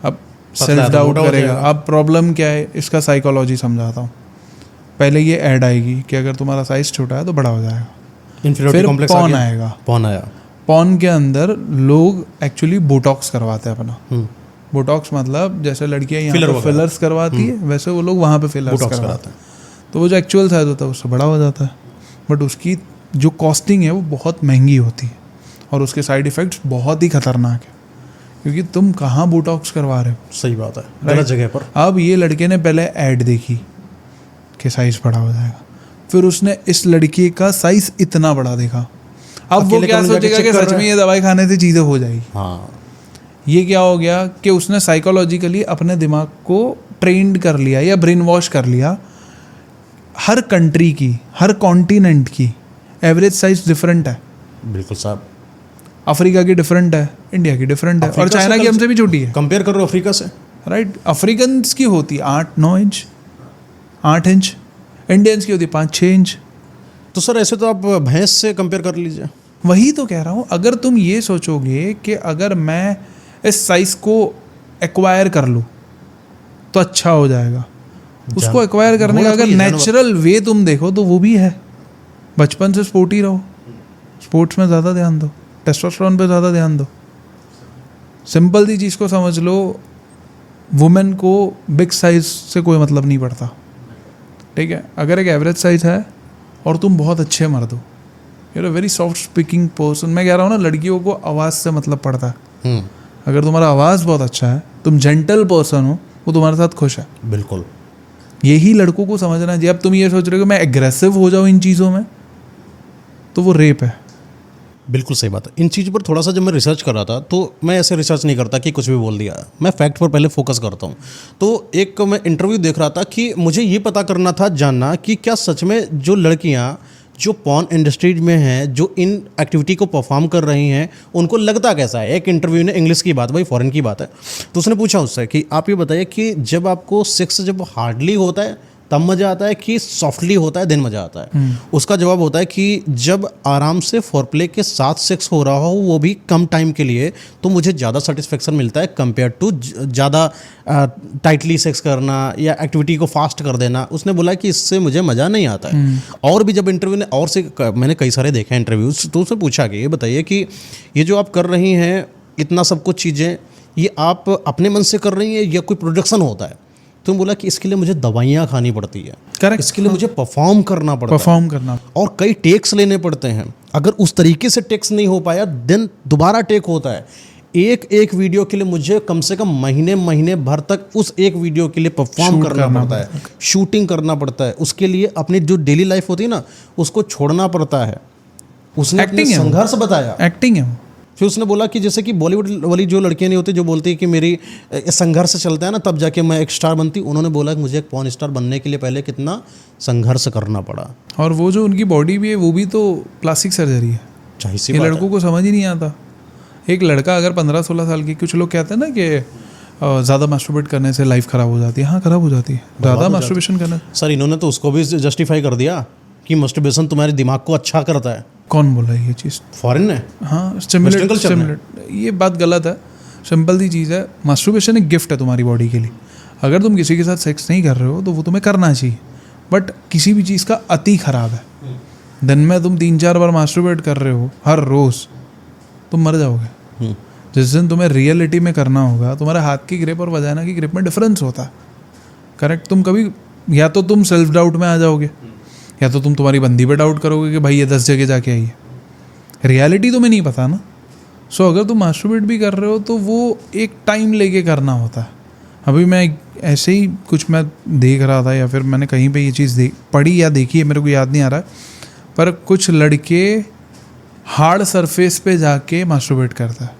अब सेल्फ डाउट करेगा। अब प्रॉब्लम क्या है, इसका साइकोलॉजी समझाता हूँ। पहले ये ऐड आएगी कि अगर तुम्हारा साइज़ छोटा है तो बड़ा हो जाएगा, फिर पॉर्न आएगा, पॉर्न आया, पॉर्न के अंदर लोग एक्चुअली बोटॉक्स करवाते हैं अपना। बोटॉक्स मतलब जैसे लड़कियां यहाँ पे फिलर्स करवाती है, वैसे वो लोग वहाँ पे फिलर्स करवाते हैं, तो वो जो एक्चुअल साइज होता है उससे बड़ा हो जाता है, बट उसकी जो कॉस्टिंग है वो बहुत महंगी होती है और उसके साइड इफ़ेक्ट्स बहुत ही खतरनाक है, क्योंकि तुम कहाँ बोटॉक्स करवा रहे हो। सही बात है, गलत जगह पर। अब ये लड़के ने पहले ऐड देखी कि साइज़ बड़ा हो जाएगा, फिर उसने इस लड़की का साइज़ इतना बड़ा देखा, अब वो क्या सोचेगा कि सच में ये दवाई खाने से चीज़ें हो जाएगी। हाँ, ये क्या हो गया कि उसने साइकोलॉजिकली अपने दिमाग को ट्रेंड कर लिया या ब्रेन वॉश कर लिया। हर कंट्री की, हर कॉन्टिनेंट की एवरेज साइज डिफरेंट है। बिल्कुल साहब, अफ्रीका की डिफरेंट है, इंडिया की डिफरेंट है, और चाइना की हमसे भी छोटी है। कंपेयर करो अफ्रीका से, राइट। अफ्रीकन की होती है 8-9 इंच, 8 इंच, इंडियंस की होती है 5-6 इंच। तो सर ऐसे तो आप भैंस से कंपेयर कर लीजिए। वही तो कह रहा हूँ, अगर तुम ये सोचोगे कि अगर मैं इस साइज़ को एक्वायर कर लूँ तो अच्छा हो जाएगा, उसको एक्वायर करने का अगर नेचुरल वे तुम देखो तो वो भी है, बचपन से स्पोर्टी रहो, स्पोर्ट्स में ज़्यादा ध्यान दो, टेस्टोस्टेरोन पे ज़्यादा ध्यान दो। सिंपल सी चीज़ को समझ लो, वुमेन को बिग साइज से कोई मतलब नहीं पड़ता, ठीक है। अगर एक एवरेज साइज है और तुम बहुत अच्छे मर्द हो, you are a very soft speaking person, मैं कह रहा हूँ ना, लड़कियों को आवाज़ से मतलब पड़ता है। अगर तुम्हारा आवाज़ बहुत अच्छा है, तुम जेंटल पर्सन हो, वो तुम्हारे साथ खुश है। बिल्कुल, यही लड़कों को समझना चाहिए। अब तुम ये सोच रहे हो कि मैं एग्रेसिव हो जाऊँ इन चीज़ों में, तो वो रेप है। बिल्कुल सही बात है। इन चीज़ों पर थोड़ा सा जब मैं रिसर्च कर रहा था, तो मैं ऐसे रिसर्च नहीं करता कि कुछ भी बोल दिया, मैं फैक्ट पर पहले फोकस करता हूँ। तो एक मैं इंटरव्यू देख रहा था कि मुझे ये पता करना था, जानना कि क्या सच में जो लड़कियाँ जो पॉर्न इंडस्ट्रीज में हैं, जो इन एक्टिविटी को परफॉर्म कर रही हैं, उनको लगता कैसा है। एक इंटरव्यू ने, इंग्लिश की बात, भाई फॉरेन की बात है, तो उसने पूछा उससे कि आप ये बताइए कि जब आपको सेक्स जब हार्डली होता है तब मज़ा आता है कि सॉफ्टली होता है देन मज़ा आता है। उसका जवाब होता है कि जब आराम से फोरप्ले के साथ सेक्स हो रहा हो, वो भी कम टाइम के लिए, तो मुझे ज़्यादा सेटिस्फेक्शन मिलता है कंपेयर टू ज़्यादा टाइटली सेक्स करना या एक्टिविटी को फास्ट कर देना। उसने बोला कि इससे मुझे मज़ा नहीं आता है। और भी जब इंटरव्यू ने और से मैंने कई सारे देखे इंटरव्यूज़, तो उसने पूछा कि ये बताइए कि ये जो आप कर रही हैं इतना सब कुछ चीज़ें, ये आप अपने मन से कर रही हैं या कोई प्रोडक्शन होता है। तुम बोला कि इसके लिए मुझे दवाइयाँ खानी पड़ती है, करेक्ट, इसके लिए मुझे परफॉर्म करना पड़ता है, परफॉर्म करना, और कई टेक्स लेने पड़ते हैं। अगर उस तरीके से टेक्स नहीं हो पाया देन दोबारा टेक होता है। एक एक वीडियो के लिए मुझे कम से कम महीने भर तक उस एक वीडियो के लिए परफॉर्म करना पड़ता है, शूटिंग करना पड़ता है। उसके लिए अपनी जो डेली लाइफ होती है ना, उसको छोड़ना पड़ता है। उसने अपने संघर्ष बताया, एक्टिंग है। फिर उसने बोला कि जैसे कि बॉलीवुड वाली जो लड़कियां नहीं होती जो बोलती है कि मेरी संघर्ष चलता है ना तब जाके मैं एक स्टार बनती, उन्होंने बोला कि मुझे एक पॉर्न स्टार बनने के लिए पहले कितना संघर्ष करना पड़ा। और वो जो उनकी बॉडी भी है वो भी तो प्लास्टिक सर्जरी है, चाहिए ये लड़कों को समझ ही नहीं आता। एक लड़का अगर 15-16 साल की, कुछ लोग कहते हैं ना कि ज़्यादा मास्टरबेट करने से लाइफ ख़राब हो जाती है। हाँ, ख़राब हो जाती है ज़्यादा मास्टरबेशन करने। सर इन्होंने तो उसको भी जस्टिफाई कर दिया कि मास्टरबेशन तुम्हारे दिमाग को अच्छा करता है। कौन बोला ये चीज़? फॉरेन ने। हाँ, स्टिमुलेट, ये बात गलत है। सिंपल सी चीज़ है, मास्टरबेशन एक गिफ्ट है तुम्हारी बॉडी के लिए। अगर तुम किसी के साथ सेक्स नहीं कर रहे हो तो वो तुम्हें करना चाहिए, बट किसी भी चीज़ का अति ख़राब है। दिन में तुम 3-4 बार मास्टरबेट कर रहे हो हर रोज़, तुम मर जाओगे। जिस दिन तुम्हें रियलिटी में करना होगा, तुम्हारे हाथ की ग्रिप और वजाना की ग्रिप में डिफरेंस होता है, करेक्ट। तुम कभी, या तो तुम सेल्फ डाउट में आ जाओगे, या तो तुम तुम्हारी बंदी पे डाउट करोगे कि भाई ये 10 जगह जाके आई है। रियलिटी तुम्हें नहीं पता ना। सो अगर तुम मास्टरबेट भी कर रहे हो तो वो एक टाइम लेके करना होता है। अभी मैं ऐसे ही कुछ मैं देख रहा था, या फिर मैंने कहीं पे ये चीज़ पढ़ी या देखी है, मेरे को याद नहीं आ रहा है, पर कुछ लड़के हार्ड सरफेस पे जाके मास्टरबेट करता है।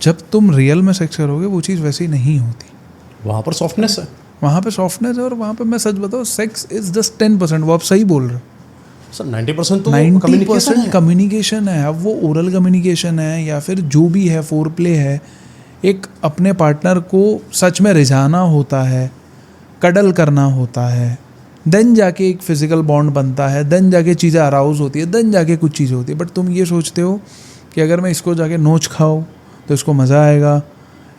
जब तुम रियल में सेक्स करोगे वो चीज़ वैसी नहीं होती। वहाँ पर सॉफ्टनेस है, वहाँ पे सॉफ्टनेस है, और वहाँ पे मैं सच बताऊँ, सेक्स इज जस्ट 10%। वो आप सही बोल रहे हो। सर 90% तो 90% कम्युनिकेशन है। अब वो ओरल कम्युनिकेशन है या फिर जो भी है, फोर प्ले है, एक अपने पार्टनर को सच में रिझाना होता है, कडल करना होता है, देन जाके एक फिजिकल बॉन्ड बनता है, देन जाके चीज़ें अराउज होती है, देन जाके कुछ चीज़ें होती है। बट तुम ये सोचते हो कि अगर मैं इसको जाके नोच खाऊँ तो इसको मज़ा आएगा,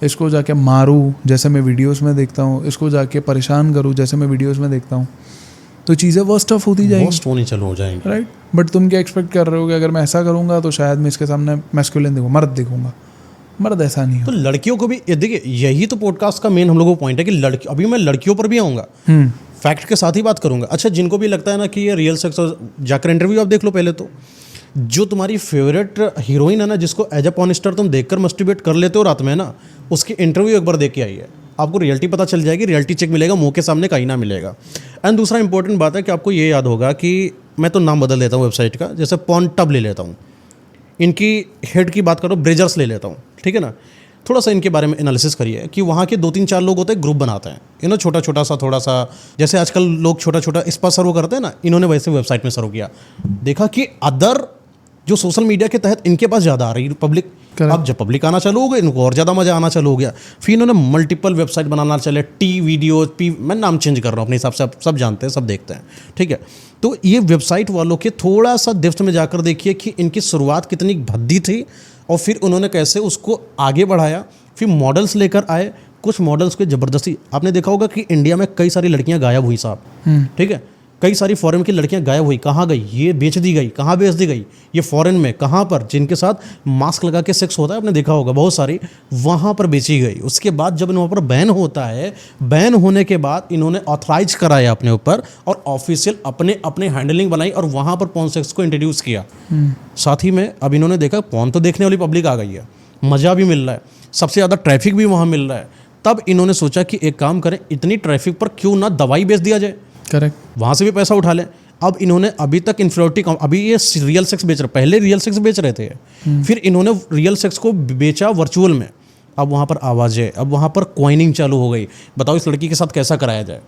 इसको जाके मारूँ जैसे मैं वीडियोस में देखता हूँ, इसको जाके परेशान करूँ जैसे मैं वीडियोस में देखता हूँ, तो चीज़ें वर्स्ट ऑफ होती जाएंगी, वर्स्ट होनी चालू हो जाएंगी, राइट। बट तुम क्या एक्सपेक्ट कर रहे हो कि अगर मैं ऐसा करूँगा तो शायद मैं इसके सामने मैस्कुलिन दिखूँ, मर्द दिखूँगा। मर्द ऐसा नहीं हो। तो लड़कियों को भी देखिए, यही तो पॉडकास्ट का मेन हम लोगों को पॉइंट है कि लड़की, अभी मैं लड़कियों पर भी आऊँगा, फैक्ट के साथ ही बात करूँगा। अच्छा, जिनको भी लगता है ना कि ये रियल सेक्स, जाकर इंटरव्यू आप देख लो पहले तो। जो तुम्हारी फेवरेट हीरोइन है ना, जिसको एज अ पॉर्न स्टार तुम देखकर मस्टिबेट कर लेते हो रात में ना, उसकी इंटरव्यू एक बार देख के आइए, आपको रियलिटी पता चल जाएगी। रियलिटी चेक मिलेगा, मुंह के सामने कहीं ना मिलेगा। एंड दूसरा इंपॉर्टेंट बात है कि आपको ये याद होगा कि मैं तो नाम बदल देता हूँ वेबसाइट का, जैसे पॉर्न टब ले लेता हूँ, इनकी हेड की बात करो, ब्रेजर्स ले लेता हूँ, ठीक है ना। थोड़ा सा इनके बारे में एनालिसिस करिए कि वहाँ के 2-3-4 लोग होते हैं, ग्रुप बनाते हैं, इन्होंने छोटा छोटा सा, थोड़ा सा जैसे आजकल लोग छोटा छोटा स्पा सर्व करते हैं ना, इन्होंने वैसे वेबसाइट में सर्व किया। देखा कि अदर जो सोशल मीडिया के तहत इनके पास ज़्यादा आ रही है पब्लिक। अब जब पब्लिक आना चालू हो गई, इनको और ज़्यादा मज़ा आना चालू हो गया। फिर इन्होंने मल्टीपल वेबसाइट बनाना चले, टी वीडियो मैं नाम चेंज कर रहा हूँ अपने हिसाब से, सब जानते हैं, सब देखते हैं, ठीक है। तो ये वेबसाइट वालों के थोड़ा सा डेप्थ में जाकर देखिए कि इनकी शुरुआत कितनी भद्दी थी और फिर उन्होंने कैसे उसको आगे बढ़ाया। फिर मॉडल्स लेकर आए, कुछ मॉडल्स के ज़बरदस्ती, आपने देखा होगा कि इंडिया में कई सारी लड़कियां गायब हुई साहब, ठीक है। कई सारी फॉरेन की लड़कियां गायब हुई, कहाँ गई, ये बेच दी गई, कहाँ बेच दी गई, ये फॉरेन में कहाँ पर, जिनके साथ मास्क लगा के सेक्स होता है, आपने देखा होगा बहुत सारी, वहाँ पर बेची गई। उसके बाद जब वहाँ पर बैन होता है, बैन होने के बाद इन्होंने ऑथराइज कराया अपने ऊपर और ऑफिशियल अपने अपने हैंडलिंग बनाई और वहाँ पर पॉर्न सेक्स को इंट्रोड्यूस किया। साथ ही में अब इन्होंने देखा पॉर्न तो देखने वाली पब्लिक आ गई है, मज़ा भी मिल रहा है, सबसे ज़्यादा ट्रैफिक भी वहाँ मिल रहा है। तब इन्होंने सोचा कि एक काम करें, इतनी ट्रैफिक पर क्यों ना दवाई बेच दिया जाए, करेक्ट, वहाँ से भी पैसा उठा लें। अब इन्होंने अभी तक इन्फिनिटी, अभी ये रियल सेक्स बेच रहे, पहले रियल सेक्स बेच रहे थे, फिर इन्होंने रियल सेक्स को बेचा वर्चुअल में। अब वहाँ पर आवाज़ें, अब वहाँ पर कॉइनिंग चालू हो गई। बताओ इस लड़की के साथ कैसा कराया जाए,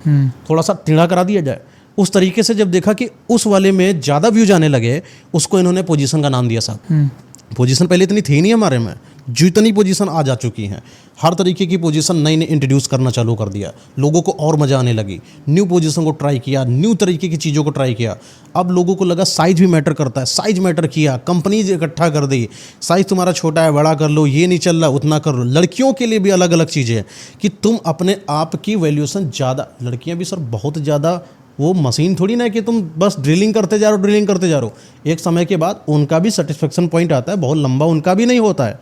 थोड़ा सा टेढ़ा करा दिया जाए। उस तरीके से जब देखा कि उस वाले में ज़्यादा व्यूज आने लगे, उसको इन्होंने पोजीशन का नाम दिया साहब। पोजीशन पहले इतनी थी नहीं हमारे में, जितनी पोजीशन आ जा चुकी हैं, हर तरीके की पोजीशन नई नई इंट्रोड्यूस करना चालू कर दिया, लोगों को और मज़ा आने लगी। न्यू पोजीशन को ट्राई किया, न्यू तरीके की चीज़ों को ट्राई किया। अब लोगों को लगा साइज भी मैटर करता है, साइज मैटर किया, कंपनीज इकट्ठा कर दी, साइज तुम्हारा छोटा है बड़ा कर लो, ये नहीं चल रहा उतना कर लो। लड़कियों के लिए भी अलग अलग चीज़ें हैं कि तुम अपने आप की वैल्यूएशन ज़्यादा, लड़कियाँ भी सर बहुत ज़्यादा वो मशीन थोड़ी ना है कि तुम बस ड्रिलिंग करते जा रहे हो, ड्रिलिंग करते जा रहे हो। एक समय के बाद उनका भी सेटिस्फेक्शन पॉइंट आता है, बहुत लंबा उनका भी नहीं होता है।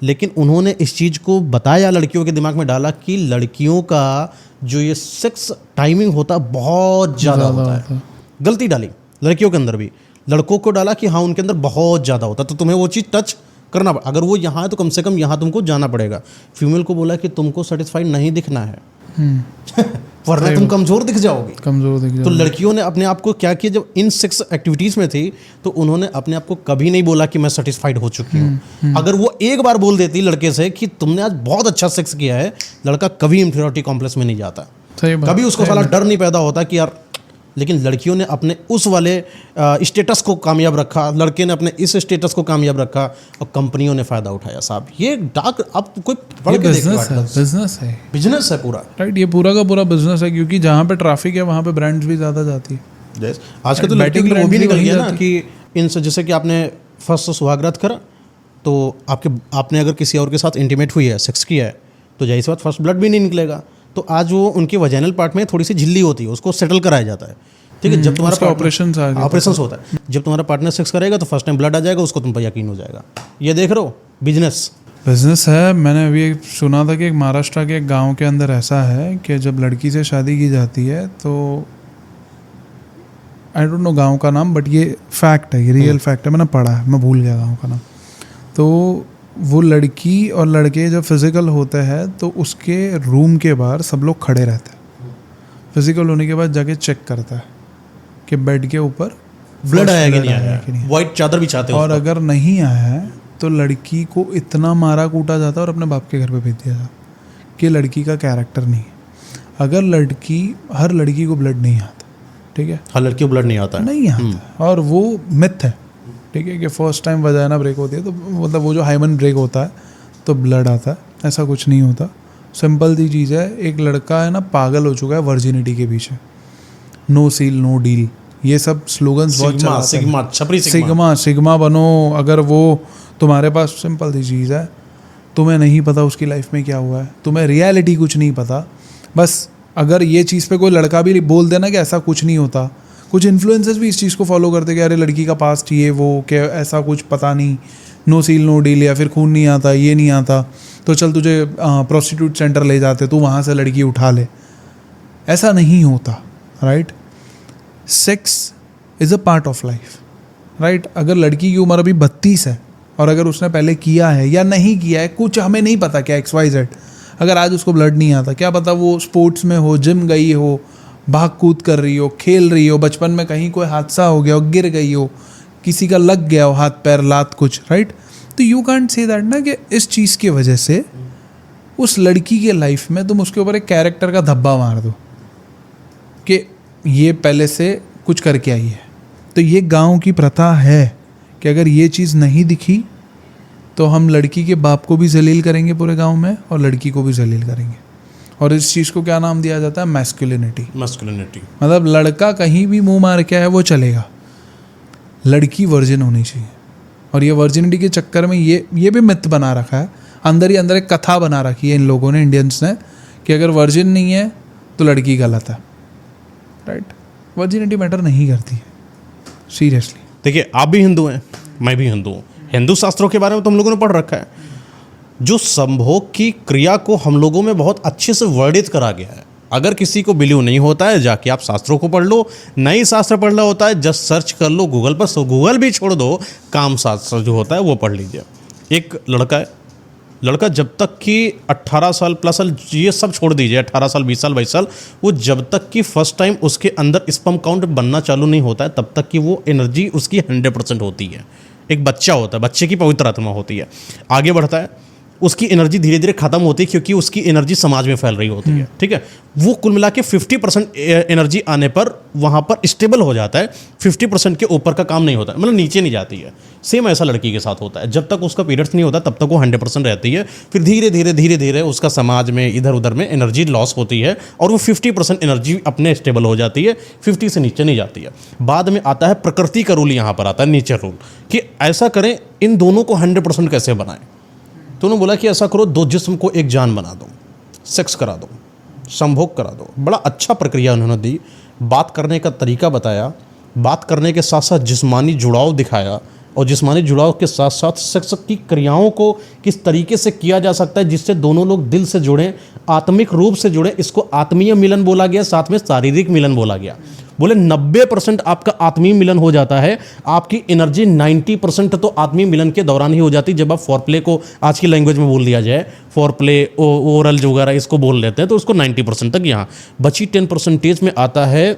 लेकिन उन्होंने इस चीज़ को बताया, लड़कियों के दिमाग में डाला कि लड़कियों का जो ये सेक्स टाइमिंग होता है बहुत ज़्यादा होता है। गलती डाली लड़कियों के अंदर भी, लड़कों को डाला कि हाँ उनके अंदर बहुत ज़्यादा होता है, तो तुम्हें वो चीज़ टच करना पड़ा। अगर वो यहाँ है तो कम से कम यहाँ तुमको जाना पड़ेगा। फीमेल को बोला कि तुमको सेटिस्फाइड नहीं दिखना है वरना तुम कमज़ोर दिख जाओगे, कमज़ोर दिख जाओगे। तो लड़कियों ने अपने आप को क्या किया, जब इन सेक्स एक्टिविटीज़ में थी तो उन्होंने अपने आप को कभी नहीं बोला कि मैं सेटिस्फाइड हो चुकी हूँ। अगर वो एक बार बोल देती लड़के से कि तुमने आज बहुत अच्छा सेक्स किया है, लड़का कभी इंफीरियरिटी कॉम्प्लेक्स में नहीं जाता, कभी उसको साला डर नहीं पैदा होता कि यार। लेकिन लड़कियों ने अपने उस वाले स्टेटस को कामयाब रखा, लड़के ने अपने इस स्टेटस को कामयाब रखा और कंपनियों ने फ़ायदा उठाया साहब। ये डार्क, आप कोई पढ़ के देखिए, बिजनेस है पूरा, राइट। ये पूरा का पूरा बिजनेस है, क्योंकि जहाँ पे ट्रैफिक है वहाँ पे ब्रांड्स भी ज़्यादा जाती है। आज के तो लड़कियों के लिए वो भी निकल गया ना कि इनसे, जैसे कि आपने फर्स्ट सुहागरात करा तो आपने अगर किसी और के साथ इंटीमेट हुई है, सेक्स किया है, तो जाहिर सी बात फर्स्ट ब्लड भी नहीं निकलेगा। तो आज वो उनके वजाइनल पार्ट में थोड़ी सी झिल्ली होती है, उसको सेटल कराया जाता है, ठीक है। जब तुम्हारा ऑपरेशन होता है, जब तुम्हारा पार्टनर सेक्स करेगा तो फर्स्ट टाइम ब्लड आ जाएगा, उसको तुम पर यकीन हो जाएगा। ये देख रहे हो, बिजनेस है। मैंने अभी सुना था कि एक महाराष्ट्र के एक गांव के अंदर ऐसा है कि जब लड़की से शादी की जाती है तो आई डोंट नो गांव का नाम, बट ये फैक्ट है, ये रियल फैक्ट है, मैंने पढ़ा है, मैं भूल गया गांव का नाम। तो वो लड़की और लड़के जब फिज़िकल होते हैं तो उसके रूम के बाहर सब लोग खड़े रहते हैं। फिज़िकल होने के बाद जाके चेक करता है कि बेड के ऊपर ब्लड आया कि नहीं आया, वाइट चादर बिछाते हैं, और अगर नहीं आया है तो लड़की को इतना मारा कूटा जाता है और अपने बाप के घर पे भेज दिया जाता कि लड़की का कैरेक्टर नहीं है। अगर लड़की, हर लड़की को ब्लड नहीं आता, ठीक है, हर लड़की को ब्लड नहीं आता, नहीं आता, और वो मिथ है, ठीक है, कि फर्स्ट टाइम वजाइना ब्रेक होती है तो मतलब वो जो हाइमन ब्रेक होता है तो ब्लड आता है, ऐसा कुछ नहीं होता। सिंपल सी चीज़ है, एक लड़का है ना पागल हो चुका है वर्जिनिटी के पीछे, नो सील नो डील, ये सब स्लोगन्स बहुत सिग्मा बनो। अगर वो तुम्हारे पास, सिंपल सी चीज़ है, तुम्हें नहीं पता उसकी लाइफ में क्या हुआ है, तुम्हें रियलिटी कुछ नहीं पता, बस अगर ये चीज़ पे कोई लड़का भी बोल देना कि ऐसा कुछ नहीं होता, कुछ इन्फ्लुएंसर्स भी इस चीज़ को फॉलो करते कि अरे लड़की का पास्ट ये वो, कि ऐसा कुछ पता नहीं, नो सील नो डील, या फिर खून नहीं आता, ये नहीं आता, तो चल तुझे प्रोस्टिट्यूट सेंटर ले जाते, तू वहाँ से लड़की उठा ले। ऐसा नहीं होता, right. Sex is a part of life, right. अगर लड़की की उम्र अभी 32 है और अगर उसने पहले किया है या नहीं किया है, कुछ हमें नहीं पता क्या XYZ, अगर आज उसको ब्लड नहीं आता, क्या पता वो स्पोर्ट्स में हो, जिम गई हो, भाग कूद कर रही हो, खेल रही हो, बचपन में कहीं कोई हादसा हो गया हो, गिर गई हो, किसी का लग गया हो हाथ पैर लात कुछ, राइट। तो यू कांट से दैट ना कि इस चीज़ की वजह से उस लड़की के लाइफ में तुम उसके ऊपर एक कैरेक्टर का धब्बा मार दो कि ये पहले से कुछ करके आई है। तो ये गांव की प्रथा है कि अगर ये चीज़ नहीं दिखी तो हम लड़की के बाप को भी जलील करेंगे पूरे गांव में और लड़की को भी जलील करेंगे। और इस चीज़ को क्या नाम दिया जाता है? मैस्कुलिनिटी। मतलब लड़का कहीं भी मुंह मार के आए वो चलेगा, लड़की वर्जिन होनी चाहिए। और ये वर्जिनिटी के चक्कर में ये भी मिथ बना रखा है, अंदर ही अंदर एक कथा बना रखी है इन लोगों ने, इंडियंस ने, कि अगर वर्जिन नहीं है तो लड़की गलत है। राइट? वर्जिनिटी मैटर नहीं करती है सीरियसली। देखिए, आप भी हिंदू हैं, मैं भी हिंदू हूँ। हिंदू शास्त्रों के बारे में तो हम लोगों ने पढ़ रखा है। जो संभोग की क्रिया को हम लोगों में बहुत अच्छे से वर्णित करा गया है। अगर किसी को बिलीव नहीं होता है, जाके आप शास्त्रों को पढ़ लो। नहीं शास्त्र पढ़ना होता है, जस्ट सर्च कर लो गूगल पर। सो गूगल भी छोड़ दो, काम शास्त्र जो होता है वो पढ़ लीजिए। एक लड़का है, लड़का जब तक कि 18 साल प्लस, ये सब छोड़ दीजिए, 18 साल 20 साल 22 साल, वो जब तक कि फर्स्ट टाइम उसके अंदर स्पर्म काउंट बनना चालू नहीं होता है, तब तक कि वो एनर्जी उसकी 100% होती है। एक बच्चा होता है, बच्चे की पवित्र आत्मा होती है, आगे बढ़ता है, उसकी एनर्जी धीरे धीरे खत्म होती है क्योंकि उसकी एनर्जी समाज में फैल रही होती है। ठीक है, वो कुल मिला के 50% एनर्जी आने पर वहाँ पर स्टेबल हो जाता है। 50% के ऊपर का काम नहीं होता है, मतलब नीचे नहीं जाती है। सेम ऐसा लड़की के साथ होता है, जब तक उसका पीरियड्स नहीं होता तब तक वो 100% रहती है। फिर धीरे धीरे धीरे धीरे उसका समाज में इधर उधर में एनर्जी लॉस होती है और वो 50% एनर्जी अपने स्टेबल हो जाती है, 50 से नीचे नहीं जाती है। बाद में आता है प्रकृति का रूल, यहाँ पर आता है नेचर रूल, कि ऐसा करें, इन दोनों को 100% कैसे बनाएं। तो उन्होंने बोला कि ऐसा करो, दो जिस्म को एक जान बना दो, सेक्स करा दो, संभोग करा दो। बड़ा अच्छा प्रक्रिया उन्होंने दी, बात करने का तरीका बताया, बात करने के साथ साथ जिस्मानी जुड़ाव दिखाया, और जिस्मानी जुड़ाव के साथ साथ सेक्स की क्रियाओं को किस तरीके से किया जा सकता है जिससे दोनों लोग दिल से जुड़ें, आत्मिक रूप से जुड़ें। इसको आत्मीय मिलन बोला गया, साथ में शारीरिक मिलन बोला गया। बोले 90% आपका आत्मीय मिलन हो जाता है, आपकी एनर्जी 90% तो आत्मीय मिलन के दौरान ही हो जाती है। जब आप फॉरप्ले को आज की लैंग्वेज में बोल दिया जाए, फॉरप्ले, ओरल वगैरह इसको बोल लेते हैं, तो उसको 90% तक, यहाँ बची 10% में आता है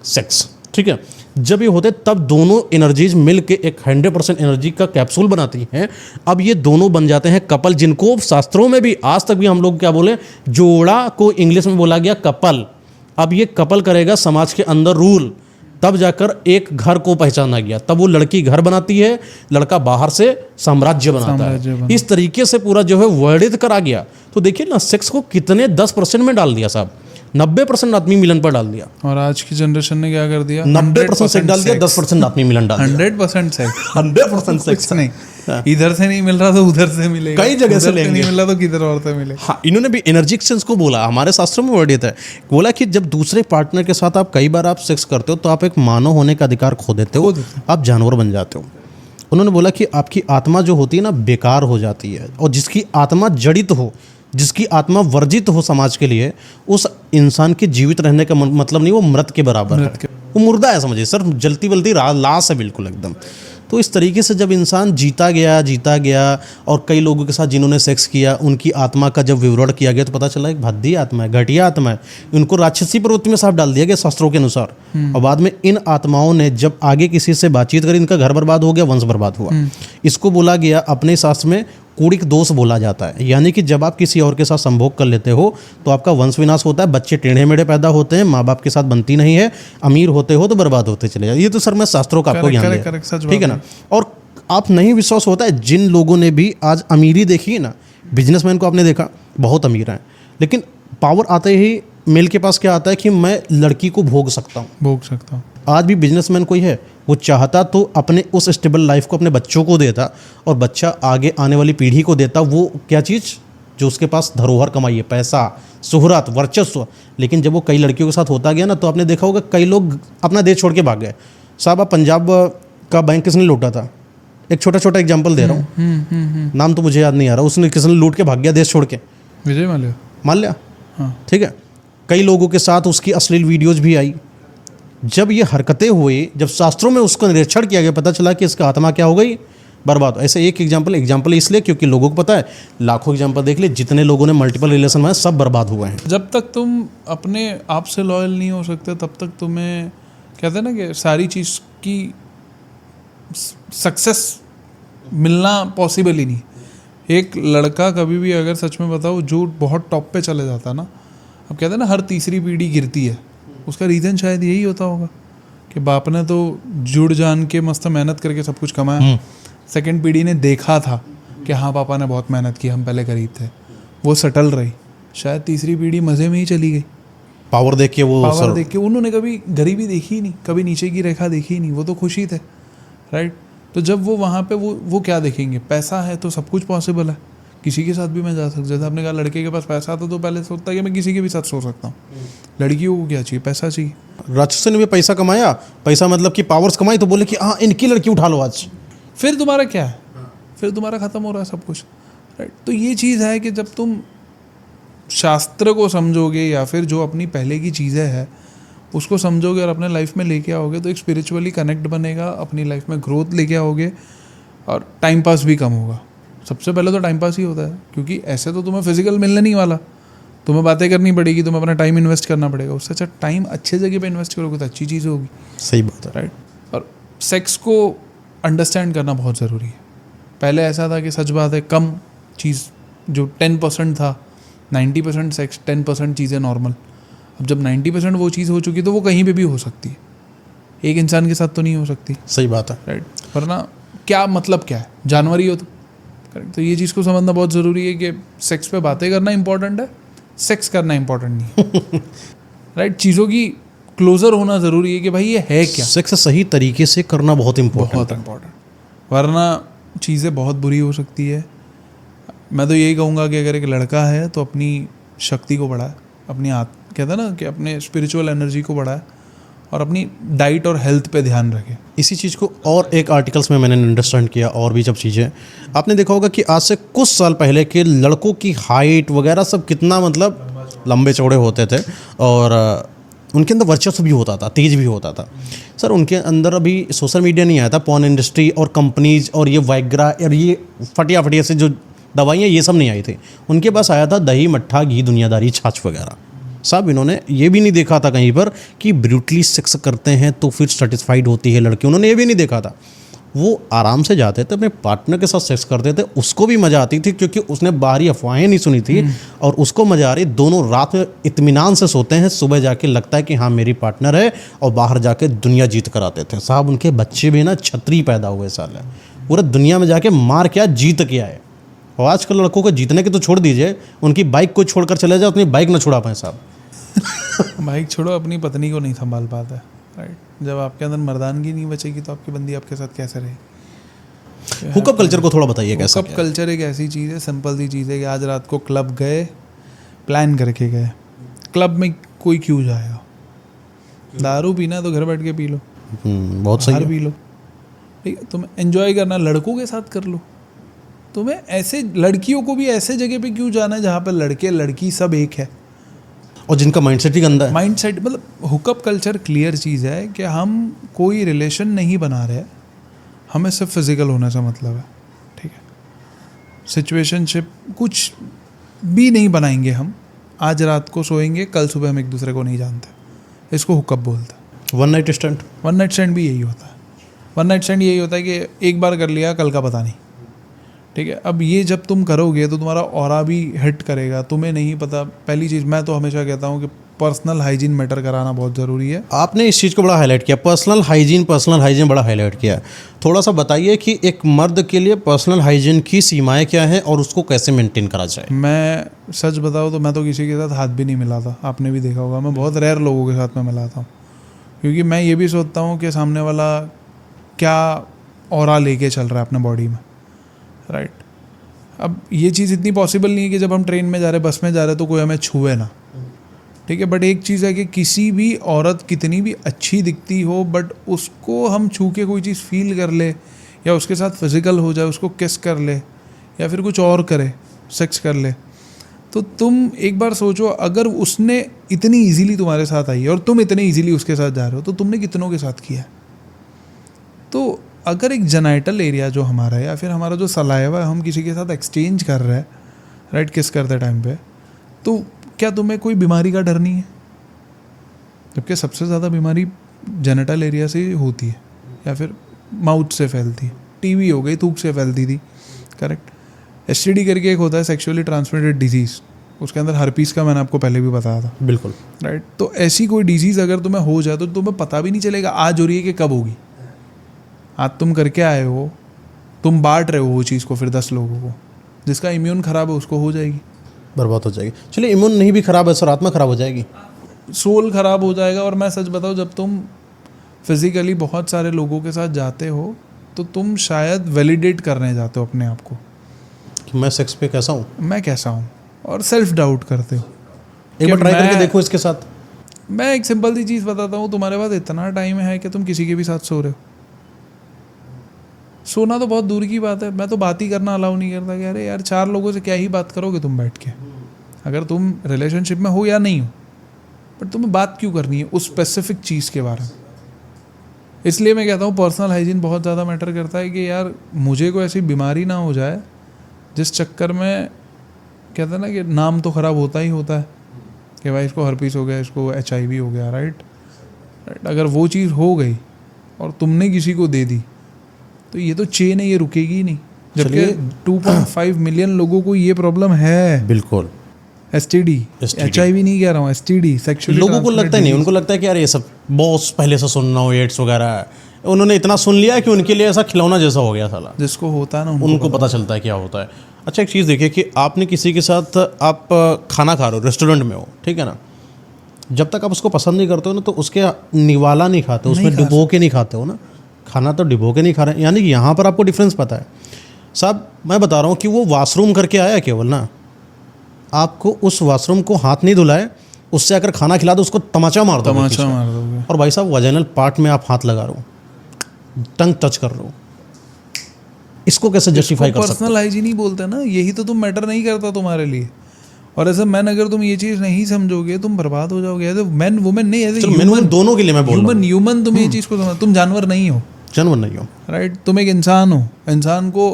सेक्स। ठीक है, जब ये होते तब दोनों एनर्जीज मिल के एक 100% एनर्जी का कैप्सूल बनाती हैं। अब ये दोनों बन जाते हैं कपल, जिनको शास्त्रों में भी आज तक भी हम लोग क्या बोले, जोड़ा को इंग्लिश में बोला गया कपल। अब ये कपल करेगा समाज के अंदर रूल, तब जाकर एक घर को पहचाना गया। तब वो लड़की घर बनाती है, लड़का बाहर से साम्राज्य बनाता है। इस तरीके से पूरा जो है वर्णित करा गया। तो देखिए ना, सेक्स को कितने 10% में डाल दिया साहब, 90% आत्मीय मिलन पर डाल दिया। और आज की जनरेशन ने क्या कर दिया? 90% सेक्स डाल दिया, 10% आत्मीय मिलन डाल दिया। 100% सेक्स, 100% सेक्स नहीं। इधर से नहीं मिल रहा तो उधर से मिलेगा, कई जगह से लेंगे, नहीं मिल रहा तो किधर और से मिलेगा। हाँ, इन्होंने भी एनर्जी एक्सचेंज को बोला, हमारे शास्त्रों में वर्णित है। बोला कि जब दूसरे पार्टनर के साथ आप कई बार आप सेक्स करते हो तो आप एक मानव होने का अधिकार खो देते हो, आप जानवर बन जाते हो। उन्होंने बोला कि आपकी आत्मा जो होती है ना, बेकार हो जाती है, और जिसकी आत्मा जड़ित हो, जिसकी आत्मा वर्जित हो समाज के लिए, उस इंसान के जीवित रहने का मतलब नहीं, वो मृत के बराबर है, वो मुर्दा है, समझिए सर, जलती बलती लाश है बिल्कुल एकदम। तो इस तरीके से जब इंसान जीता गया और कई लोगों के साथ जिन्होंने सेक्स किया, उनकी आत्मा का जब विवरण किया गया तो पता चला एक भद्दी आत्मा है, घटिया आत्मा है, इनको राक्षसी प्रवृत्ति में साफ डाल दिया गया शास्त्रों के अनुसार। और बाद में इन आत्माओं ने जब आगे किसी से बातचीत करी, इनका घर बर्बाद हो गया, वंश बर्बाद हुआ। इसको बोला गया, अपने शास्त्र में कूड़िक दोष बोला जाता है, यानी कि जब आप किसी और के साथ संभोग कर लेते हो तो आपका वंश विनाश होता है, बच्चे टेढ़े मेढ़े पैदा होते हैं, माँ बाप के साथ बनती नहीं है, अमीर होते हो तो बर्बाद होते चले जाते। ये तो सर मैं शास्त्रों का आपको ज्ञान दिया, ठीक है ना। और आप नहीं विश्वास होता है, जिन लोगों ने भी आज अमीरी देखी है ना, बिजनेसमैन को आपने देखा बहुत अमीर है, लेकिन पावर आते ही मेल के पास क्या आता है कि मैं लड़की को भोग सकता हूँ। आज भी बिजनेसमैन कोई है, वो चाहता तो अपने उस स्टेबल लाइफ को अपने बच्चों को देता और बच्चा आगे आने वाली पीढ़ी को देता, वो क्या चीज़ जो उसके पास धरोहर कमाई है, पैसा, शोहरत, वर्चस्व। लेकिन जब वो कई लड़कियों के साथ होता गया ना, तो आपने देखा होगा कई लोग अपना देश छोड़ के भाग गए। साहब, आप पंजाब का बैंक किसने लूटा था? एक छोटा एग्जाम्पल दे रहा हूँ, नाम तो मुझे याद नहीं आ रहा, उसने किसने लूट के भाग गया देश छोड़ के? विजय माल्या। हाँ, ठीक है। कई लोगों के साथ उसकी अश्लील वीडियोज भी आई। जब ये हरकतें हुई, जब शास्त्रों में उसको निरीक्षण किया गया, पता चला कि इसका आत्मा क्या हो गई, बर्बाद। ऐसे एक एग्जाम्पल इसलिए क्योंकि लोगों को पता है, लाखों एग्जाम्पल देख ले, जितने लोगों ने मल्टीपल रिलेशन में सब बर्बाद हुए हैं। जब तक तुम अपने आप से लॉयल नहीं हो सकते, तब तक तुम्हें कहते हैं ना कि सारी चीज़ की सक्सेस मिलना पॉसिबल ही नहीं। एक लड़का कभी भी, अगर सच में बताओ, जो बहुत टॉप पे चले जाता है ना, अब कहते हैं ना हर तीसरी पीढ़ी गिरती है, उसका रीज़न शायद यही होता होगा कि बाप ने तो जुड़ जान के मस्त मेहनत करके सब कुछ कमाया, सेकंड पीढ़ी ने देखा था कि हाँ पापा ने बहुत मेहनत की, हम पहले गरीब थे, वो सटल रही, शायद तीसरी पीढ़ी मज़े में ही चली गई। पावर देख के पावर देख के उन्होंने कभी गरीबी देखी ही नहीं, कभी नीचे की रेखा देखी ही नहीं, वो तो खुशी थे, राइट। तो जब वो वहाँ पे वो क्या देखेंगे, पैसा है तो सब कुछ पॉसिबल है, किसी के साथ भी मैं जा सकता। जैसे आपने कहा लड़के के पास पैसा था तो पहले सोचता है कि मैं किसी के भी साथ सो सकता हूँ, लड़कियों को क्या चाहिए, पैसा चाहिए। राक्षस ने भी पैसा कमाया, पैसा मतलब कि पावर्स कमाई, तो बोले कि हाँ इनकी लड़की उठा लो आज, फिर तुम्हारा क्या है, फिर तुम्हारा ख़त्म हो रहा है सब कुछ, राइट। तो ये चीज़ है कि जब तुम शास्त्र को समझोगे या फिर जो अपनी पहले की चीज़ें हैं उसको समझोगे और अपने लाइफ में लेके आओगे तो एक स्पिरिचुअली कनेक्ट बनेगा, अपनी लाइफ में ग्रोथ लेके आओगे और टाइम पास भी कम होगा। सबसे पहले तो टाइम पास ही होता है, क्योंकि ऐसे तो तुम्हें फिजिकल मिलने नहीं वाला, तुम्हें बातें करनी पड़ेगी, तुम्हें अपना टाइम इन्वेस्ट करना पड़ेगा। उससे अच्छा टाइम अच्छे जगह पे इन्वेस्ट करोगे तो अच्छी चीज़ होगी। सही बात है, राइट। और सेक्स को अंडरस्टैंड करना बहुत ज़रूरी है। पहले ऐसा था कि सच बात है कम चीज़, जो 10% था, 90% सेक्स, 10% चीज़ें नॉर्मल। अब जब 90% वो चीज़ हो चुकी तो वो कहीं पे भी हो सकती है, एक इंसान के साथ तो नहीं हो सकती। सही बात है, राइट। वरना क्या मतलब क्या है, जानवर ही हो तो। करेक्ट। तो ये चीज़ को समझना बहुत ज़रूरी है कि सेक्स पे बातें करना इंपॉर्टेंट है, सेक्स करना इंपॉर्टेंट नहीं है। राइट। चीज़ों की क्लोजर होना ज़रूरी है कि भाई ये है क्या। सेक्स सही तरीके से करना बहुत बहुत इम्पोर्टेंट, वरना चीज़ें बहुत बुरी हो सकती है। मैं तो यही कहूँगा कि अगर एक लड़का है तो अपनी शक्ति को बढ़ाए, अपनी कहता है ना कि अपने स्पिरिचुअल एनर्जी को बढ़ाए और अपनी डाइट और हेल्थ पे ध्यान रखे। इसी चीज़ को और एक आर्टिकल्स में मैंने अंडरस्टैंड किया, और भी जब चीज़ें आपने देखा होगा कि आज से कुछ साल पहले के लड़कों की हाइट वगैरह सब कितना मतलब लंबे चौड़े होते थे और उनके अंदर वर्चस्व भी होता था, तेज भी होता था। सर उनके अंदर अभी सोशल मीडिया नहीं आया था, पॉर्न इंडस्ट्री और कंपनीज और ये वाइग्रा और ये फटिया से जो दवाइयाँ ये सब नहीं आई थी। उनके पास आया था दही मट्ठा घी दुनियादारी छाछ वगैरह। साहब इन्होंने ये भी नहीं देखा था कहीं पर कि ब्रूटली सेक्स करते हैं तो फिर सेटिस्फाइड होती है लड़की, उन्होंने ये भी नहीं देखा था। वो आराम से जाते थे, अपने पार्टनर के साथ सेक्स करते थे, उसको भी मज़ा आती थी क्योंकि उसने बाहरी अफवाहें नहीं सुनी थी और उसको मज़ा आ रही। दोनों रात में इत्मीनान से सोते हैं, सुबह जाके लगता है कि हाँ मेरी पार्टनर है, और बाहर जाके दुनिया जीत कर आते थे। साहब उनके बच्चे भी ना छतरी पैदा हुए साल है, पूरा दुनिया में जाके मार क्या जीत क्या है। और आजकल लड़कों को जीतने के तो छोड़ दीजिए, उनकी बाइक को छोड़कर चले जाओ, अपनी बाइक ना छुड़ा पाए साहब। बाइक छोड़ो, अपनी पत्नी को नहीं संभाल पाता है। राइट। जब आपके अंदर मर्दानगी नहीं बचेगी तो आपकी बंदी आपके साथ कैसे रहेगी। हुकअप कल्चर को थोड़ा बताइए कैसा हुकअप कल्चर एक ऐसी चीज़ है, सिंपल सी चीज़ है कि आज रात को क्लब गए, प्लान करके गए। क्लब में कोई क्यों जाएगा, दारू पीना है तो घर बैठ के पी लो, बहुत सही बाहर पी लो, ठीक है। तुम्हें एंजॉय करना लड़कों के साथ कर लो। तुम्हें ऐसे लड़कियों को भी ऐसे जगह पे क्यों जाना है जहाँ पर लड़के लड़की सब एक है और जिनका माइंडसेट ही गंदा है। माइंडसेट मतलब हुकअप कल्चर क्लियर चीज़ है कि हम कोई रिलेशन नहीं बना रहे, हमें सिर्फ फिजिकल होने से मतलब है, ठीक है। सिचुएशनशिप कुछ भी नहीं बनाएंगे हम, आज रात को सोएंगे, कल सुबह हम एक दूसरे को नहीं जानते, इसको हुकअप बोलते हैं। One night stand, one night stand भी यही होता है। वन नाइट स्टैंड यही होता है कि एक बार कर लिया, कल का पता नहीं, ठीक है। अब ये जब तुम करोगे तो तुम्हारा ऑरा भी हिट करेगा, तुम्हें नहीं पता। पहली चीज़ मैं तो हमेशा कहता हूँ कि पर्सनल हाइजीन मैटर कराना बहुत ज़रूरी है। आपने इस चीज़ को बड़ा हाईलाइट किया, पर्सनल हाइजीन बड़ा हाईलाइट किया। थोड़ा सा बताइए कि एक मर्द के लिए पर्सनल हाइजीन की सीमाएं क्या हैं और उसको कैसे मेंटेन करा जाए। मैं सच बताऊँ तो मैं तो किसी के साथ हाथ भी नहीं मिलाता, आपने भी देखा होगा। मैं बहुत रेयर लोगों के साथ में मिलाता हूँ, क्योंकि मैं ये भी सोचता हूँ कि सामने वाला क्या ऑरा लेके चल रहा है अपने बॉडी में, राइट। अब ये चीज़ इतनी पॉसिबल नहीं है कि जब हम ट्रेन में जा रहे, बस में जा रहे तो कोई हमें छुए ना, ठीक है। बट एक चीज़ है कि किसी भी औरत कितनी भी अच्छी दिखती हो, बट उसको हम छू के कोई चीज़ फील कर ले या उसके साथ फिजिकल हो जाए, उसको किस कर ले या फिर कुछ और करे, सेक्स कर ले, तो तुम एक बार सोचो, अगर उसने इतनी इजीली तुम्हारे साथ आई है और तुम इतने इजीली उसके साथ जा रहे हो, तो तुमने कितनों के साथ किया है। तो अगर एक जेनाइटल एरिया जो हमारा है या फिर हमारा जो सलाइवा है हम किसी के साथ एक्सचेंज कर रहे हैं, राइट, किस करते टाइम पे, तो क्या तुम्हें कोई बीमारी का डर नहीं है? जबकि सबसे ज़्यादा बीमारी जेनिटल एरिया से होती है या फिर माउथ से फैलती है। टीबी हो गई, थूक से फैलती थी, करेक्ट। एसटीडी करके एक होता है, सेक्सुअली ट्रांसमिटेड डिजीज़, उसके अंदर हर्पीस का मैंने आपको पहले भी बताया था, बिल्कुल। राइट। तो ऐसी कोई डिजीज़ अगर तुम्हें हो जाए तो तुम्हें पता भी नहीं चलेगा आज हो रही है कि कब होगी। आज तुम करके आए हो, तुम बांट रहे हो वो चीज़ को फिर 10 लोगों को, जिसका इम्यून ख़राब है उसको हो जाएगी, बर्बाद हो जाएगी। चलिए, इम्यून नहीं भी खराब है सर, आत्मा खराब हो जाएगी, सोल ख़राब हो जाएगा। और मैं सच बताऊँ, जब तुम फिज़िकली बहुत सारे लोगों के साथ जाते हो तो तुम शायद वैलिडेट करने जाते हो अपने आप को कि मैं सेक्स पे कैसा हूँ, मैं कैसा हूँ, और सेल्फ डाउट करते हो। एक बार कि ट्राई करके मैं- देखो इसके साथ। मैं एक सिंपल सी चीज़ बताता हूँ, तुम्हारे पास इतना टाइम है कि तुम किसी के भी साथ सो रहे हो। सोना तो बहुत दूर की बात है, मैं तो बात ही करना अलाउ नहीं करता कि अरे यार 4 लोगों से क्या ही बात करोगे तुम बैठ के, अगर तुम रिलेशनशिप में हो या नहीं हो, बट तुम्हें बात क्यों करनी है उस स्पेसिफिक चीज़ के बारे में। इसलिए मैं कहता हूँ पर्सनल हाइजीन बहुत ज़्यादा मैटर करता है कि यार मुझे कोई ऐसी बीमारी ना हो जाए जिस चक्कर में कहते हैं ना कि नाम तो ख़राब होता ही होता है कि भाई इसको हर्पीस हो गया, इसको HIV हो गया, राइट। अगर वो चीज़ हो गई और तुमने किसी को दे दी तो ये तो चेन है, ये रुकेगी ही नहीं। जबकि 2.5 मिलियन लोगों को ये प्रॉब्लम है। बिल्कुल। STD, HIV नहीं कह रहा हूँ, STD, सेक्सुअली लोगों को लगता ही नहीं, उनको लगता है कि यार ये सब बॉस पहले से सुनना हो, एड्स वगैरह है, उन्होंने इतना सुन लिया कि उनके लिए ऐसा खिलौना जैसा हो गया साला। जिसको होता है ना उनको पता चलता है क्या होता है। अच्छा, एक चीज़ देखिए कि आपने किसी के साथ आप खाना खा रहे हो, रेस्टोरेंट में हो, ठीक है ना, जब तक आप उसको पसंद नहीं करते हो ना तो उसके निवाला नहीं खाते, उसमें डुबो के नहीं खाते हो ना, खाना तो डुबो के नहीं खा रहे हैं। यानी कि यहाँ पर आपको डिफरेंस पता है साहब। मैं बता रहा हूँ कि वो वॉशरूम करके आया केवल ना, आपको उस वॉशरूम को हाथ नहीं धुलाए, उससे अगर खाना खिला दो उसको तमाचा मार दो, तमाचा मार दोगे। और भाई साहब वजाइनल पार्ट में आप हाथ लगा रहे हो, टंग टच कर रहे हो, इसको कैसे जस्टिफाई कर सकते हो? पर्सनल हाइजीन ही बोलते हैं ना, यही तो तुम मैटर नहीं करता तुम्हारे लिए। और एज अ मैन अगर तुम ये चीज़ नहीं समझोगे तुम बर्बाद हो जाओगे। एज अ मैन वुमेन नहीं, एज चलो, मैन वुमेन दोनों के लिए मैं बोल रहा हूँ। ह्यूमन तुम ये चीज़ को समझ, तुम जानवर नहीं हो, जानवर नहीं हो, राइट। तुम एक इंसान हो, इंसान को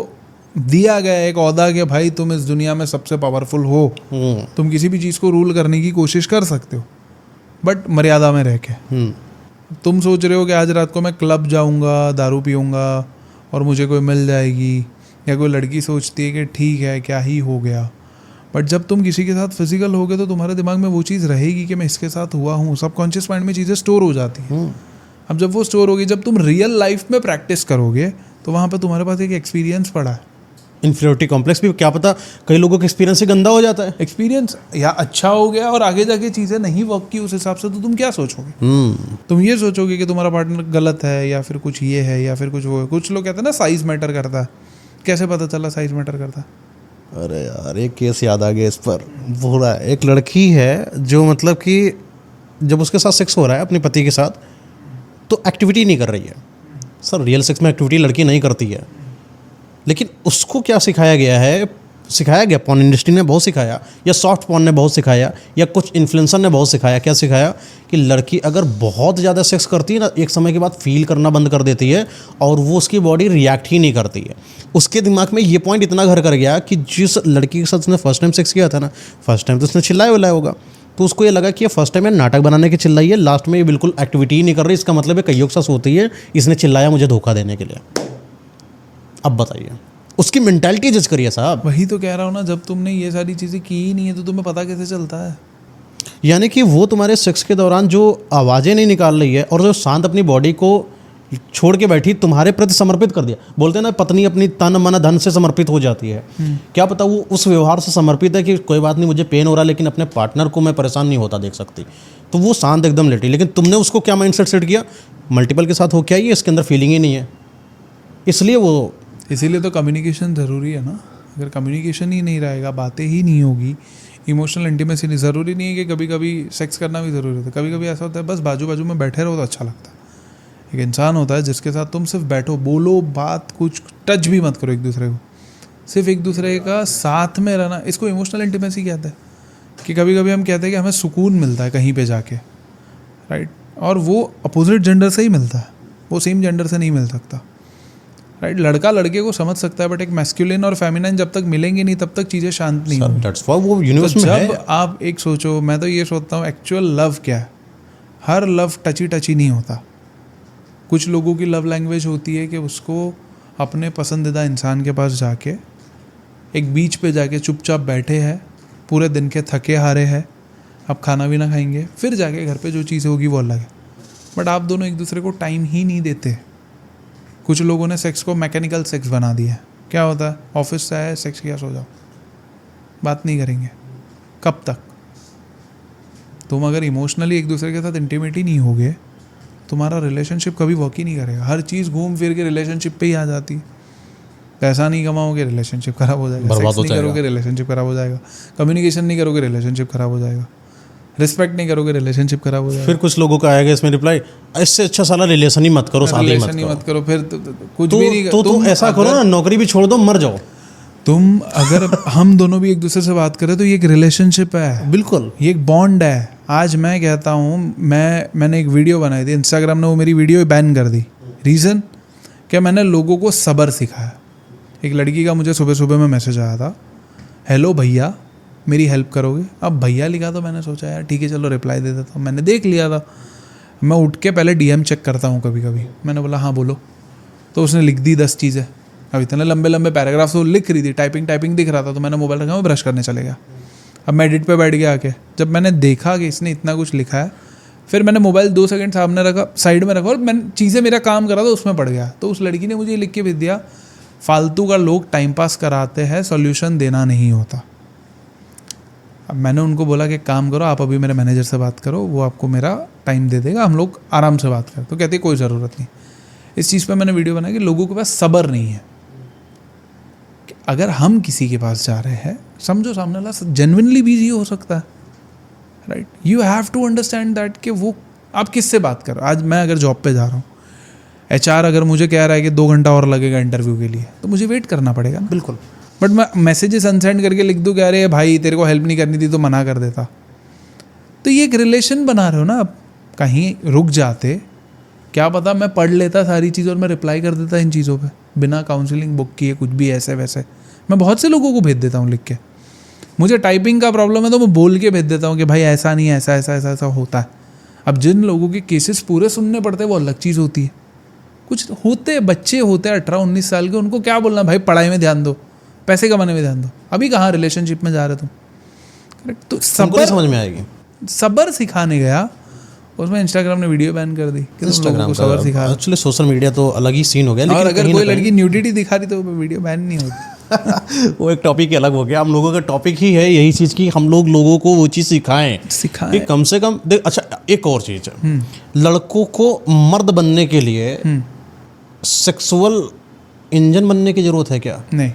दिया गया एक ओहदा कि भाई तुम इस दुनिया में सबसे पावरफुल हो, तुम किसी भी चीज़ को रूल करने की कोशिश कर सकते हो, बट मर्यादा में रह के। तुम सोच रहे हो कि आज रात को मैं क्लब जाऊंगा, दारू पीऊंगा और मुझे कोई मिल जाएगी, या कोई लड़की सोचती है कि ठीक है क्या ही हो गया, बट जब तुम किसी के साथ फिजिकल होगे तो तुम्हारे दिमाग में वो चीज़ रहेगी कि मैं इसके साथ हुआ हूँ, सबकॉन्शियस माइंड में चीज़ें स्टोर हो जाती हैं। अब जब वो स्टोर होगी, जब तुम रियल लाइफ में प्रैक्टिस करोगे तो वहाँ पर तुम्हारे पास एक एक्सपीरियंस पड़ा है। इन्फीरियोरिटी कॉम्प्लेक्स भी क्या पता कई लोगों का एक्सपीरियंस से गंदा हो जाता है। एक्सपीरियंस या अच्छा हो गया और आगे जाके चीज़ें नहीं वर्क की उस हिसाब से, तो तुम क्या सोचोगे? तुम ये सोचोगे कि तुम्हारा पार्टनर गलत है, या फिर कुछ ये है, या फिर कुछ वो है। कुछ लोग कहते हैं ना साइज मैटर करता है। कैसे पता चला साइज मैटर करता है? अरे यार, एक केस याद आ गया इस पर। पूरा एक लड़की है जो मतलब कि जब उसके साथ सेक्स हो रहा है अपने पति के साथ, तो एक्टिविटी नहीं कर रही है। सर, रियल सेक्स में एक्टिविटी लड़की नहीं करती है, लेकिन उसको क्या सिखाया गया है, सिखाया गया, पॉर्न इंडस्ट्री ने बहुत सिखाया, या सॉफ्ट पॉर्न ने बहुत सिखाया, या कुछ इन्फ्लुएंसर ने बहुत सिखाया। क्या सिखाया कि लड़की अगर बहुत ज़्यादा सेक्स करती है ना, एक समय के बाद फील करना बंद कर देती है और वो उसकी बॉडी रिएक्ट ही नहीं करती है। उसके दिमाग में ये पॉइंट इतना घर कर गया कि जिस लड़की के साथ उसने फर्स्ट टाइम सेक्स किया था ना, फर्स्ट टाइम तो उसने चिल्लाया विल्लाया होगा, तो उसको ये लगा कि ये फर्स्ट टाइम है नाटक बनाने के चिल्लाई है, लास्ट में ये बिल्कुल एक्टिविटी ही नहीं कर रही, इसका मतलब है कईयों के साथ होती है, इसने चिल्लाया मुझे धोखा देने के लिए। अब बताइए, उसकी मेंटालिटी जज करिए साहब। वही तो कह रहा हूँ ना, जब तुमने ये सारी चीज़ें की ही नहीं है तो तुम्हें पता कैसे चलता है? यानी कि वो तुम्हारे सेक्स के दौरान जो आवाज़ें नहीं निकाल रही है और जो शांत अपनी बॉडी को छोड़ के बैठी, तुम्हारे प्रति समर्पित कर दिया। बोलते हैं ना, पत्नी अपनी तन मन धन से समर्पित हो जाती है। क्या पता वो उस व्यवहार से समर्पित है कि कोई बात नहीं, मुझे पेन हो रहा है लेकिन अपने पार्टनर को मैं परेशान नहीं होता देख सकती, तो वो शांत एकदम लेटी। लेकिन तुमने उसको क्या माइंडसेट सेट किया, मल्टीपल के साथ हो क्या, ये इसके अंदर फीलिंग ही नहीं है, इसलिए वो। इसीलिए तो कम्युनिकेशन ज़रूरी है ना। अगर कम्युनिकेशन ही नहीं रहेगा, बातें ही नहीं होगी, इमोशनल इंटीमेसी नहीं, ज़रूरी नहीं है कि कभी कभी सेक्स करना भी ज़रूरी होता है। कभी कभी ऐसा होता है बस बाजू बाजू में बैठे रहो तो अच्छा लगता है। एक इंसान होता है जिसके साथ तुम सिर्फ बैठो, बोलो बात, कुछ टच भी मत करो एक दूसरे को, सिर्फ एक दूसरे का साथ में रहना, इसको इमोशनल इंटीमेसी कहते हैं। कि कभी कभी हम कहते हैं कि हमें सुकून मिलता है कहीं पे जाके, राइट, और वो अपोजिट जेंडर से ही मिलता है, वो सेम जेंडर से नहीं मिल सकता, राइट। लड़का लड़के को समझ सकता है, बट एक मैस्कुलिन और फेमिनाइन जब तक मिलेंगे नहीं तब तक चीज़ें शांत नहीं होंगी। दैट्स व्हाई वो यूनिवर्स में है। जब आप एक सोचो, मैं तो ये सोचता हूँ एक्चुअल लव क्या है। हर लव टची टची नहीं होता। कुछ लोगों की लव लैंग्वेज होती है कि उसको अपने पसंदीदा इंसान के पास जाके एक बीच पे जाके चुपचाप बैठे हैं, पूरे दिन के थके हारे हैं, अब खाना भी ना खाएंगे, फिर जाके घर पे जो चीज़ होगी वो अलग है। बट आप दोनों एक दूसरे को टाइम ही नहीं देते। कुछ लोगों ने सेक्स को मैकेनिकल सेक्स बना दिया है। क्या होता है, ऑफिस से आए, सेक्स किया, सो जाओ, बात नहीं करेंगे। कब तक? तुम अगर इमोशनली एक दूसरे के साथ इंटीमेटी नहीं होगे, तुम्हारा रिलेशनशिप कभी वर्क ही नहीं करेगा। हर चीज़ घूम फिर के रिलेशनशिप पे ही आ जाती है। पैसा नहीं कमाओगे, रिलेशनशिप खराब हो जाएगा। सेक्स नहीं करोगे, रिलेशनशिप खराब हो जाएगा। कम्युनिकेशन नहीं करोगे, रिलेशनशिप खराब हो जाएगा। रिस्पेक्ट नहीं करोगे, रिलेशनशिप खराब हो जाएगा। फिर कुछ लोगों का आएगा इसमें रिप्लाई, इससे अच्छा साला रिलेशन ही मत करो, शादी मत करो। फिर कुछ भी नहीं। तो तुम ऐसा करो ना, नौकरी भी छोड़ दो, मर जाओ। तुम अगर हम दोनों भी एक दूसरे से बात करें तो ये एक रिलेशनशिप है। बिल्कुल, ये एक बॉन्ड है। आज मैं कहता हूँ, मैंने एक वीडियो बनाई थी, इंस्टाग्राम ने वो मेरी वीडियो बैन कर दी। रीज़न क्या, मैंने लोगों को सब्र सिखाया। एक लड़की का मुझे सुबह सुबह में मैसेज आया था, हेलो भैया मेरी हेल्प करोगे। अब भैया लिखा तो मैंने सोचा यार ठीक है चलो रिप्लाई दे देता हूँ। मैंने देख लिया था, मैं उठ के पहले डीएम चेक करता हूँ कभी कभी। मैंने बोला हाँ बोलो, तो उसने लिख दी 10 चीज़ें। अब इतने लंबे लंबे पैराग्राफ तो लिख रही थी, टाइपिंग दिख रहा था, तो मैंने मोबाइल रखा, मैं ब्रश करने चले गया। अब मैं एडिट पे बैठ गया आके, जब मैंने देखा कि इसने इतना कुछ लिखा है, फिर मैंने मोबाइल 2 सेकंड सामने रखा, साइड में रखा, और मैंने चीज़ें मेरा काम कर रहा था उसमें पड़ गया। तो उस लड़की ने मुझे लिख के भेज दिया, फालतू का लोग टाइम पास कराते हैं, सॉल्यूशन देना नहीं होता। अब मैंने उनको बोला कि काम करो, आप अभी मेरे मैनेजर से बात करो, वो आपको मेरा टाइम दे देगा, हम लोग आराम से बात करें। तो कहती कोई ज़रूरत नहीं। इस चीज़ पे मैंने वीडियो बनाई कि लोगों के पास सब्र नहीं है। कि अगर हम किसी के पास जा रहे हैं, समझो सामने वाला जेन्युइनली बिजी हो सकता है, right. You have to understand that कि वो आप किससे बात करो। आज मैं अगर जॉब पे जा रहा हूँ, HR अगर मुझे कह रहा है कि 2 घंटा और लगेगा इंटरव्यू के लिए, तो मुझे वेट करना पड़ेगा ना। बिल्कुल। बट मैं मैसेजेस अनसेंड करके लिख दूँ कि अरे भाई तेरे को हेल्प नहीं करनी थी तो मना कर देता। तो ये एक रिलेशन बना रहे हो ना आप। कहीं रुक जाते, क्या पता मैं पढ़ लेता सारी चीज़ और मैं रिप्लाई कर देता इन चीज़ों पे, बिना काउंसलिंग बुक किए, कुछ भी ऐसे वैसे। मैं बहुत से लोगों को भेज देता हूँ लिख के। मुझे टाइपिंग का प्रॉब्लम है तो मैं बोल के भेज देता हूँ कि भाई ऐसा नहीं, ऐसा ऐसा ऐसा ऐसा होता है। अब जिन लोगों के केसेस पूरे सुनने पड़ते हैं वो अलग चीज़ होती है। कुछ होते बच्चे होते हैं 18-19 साल के, उनको क्या बोलना, भाई पढ़ाई में ध्यान दो, पैसे कमाने में ध्यान दो। अभी कहाँ रिलेशनशिप में जा रहे तुम, करेक्ट। तो सब्र समझ में आएगी। सब्र सिखाने गया, उसमें इंस्टाग्राम ने वीडियो बैन कर दी कि तुम लोगों को सब्र सिखा। एक्चुअली सोशल मीडिया तो अलग ही सीन हो गया। और अगर कोई लड़की न्यूडिटी दिखा रही तो वीडियो बैन नहीं होती। वो एक टॉपिक ही अलग हो गया। हम लोगों का टॉपिक ही है यही चीज़ की हम लोग लोगों को वो चीज़ सिखाएं कि कम से कम देख। अच्छा, एक और चीज़ है, लड़कों को मर्द बनने के लिए सेक्सुअल इंजन बनने की जरूरत है क्या? नहीं।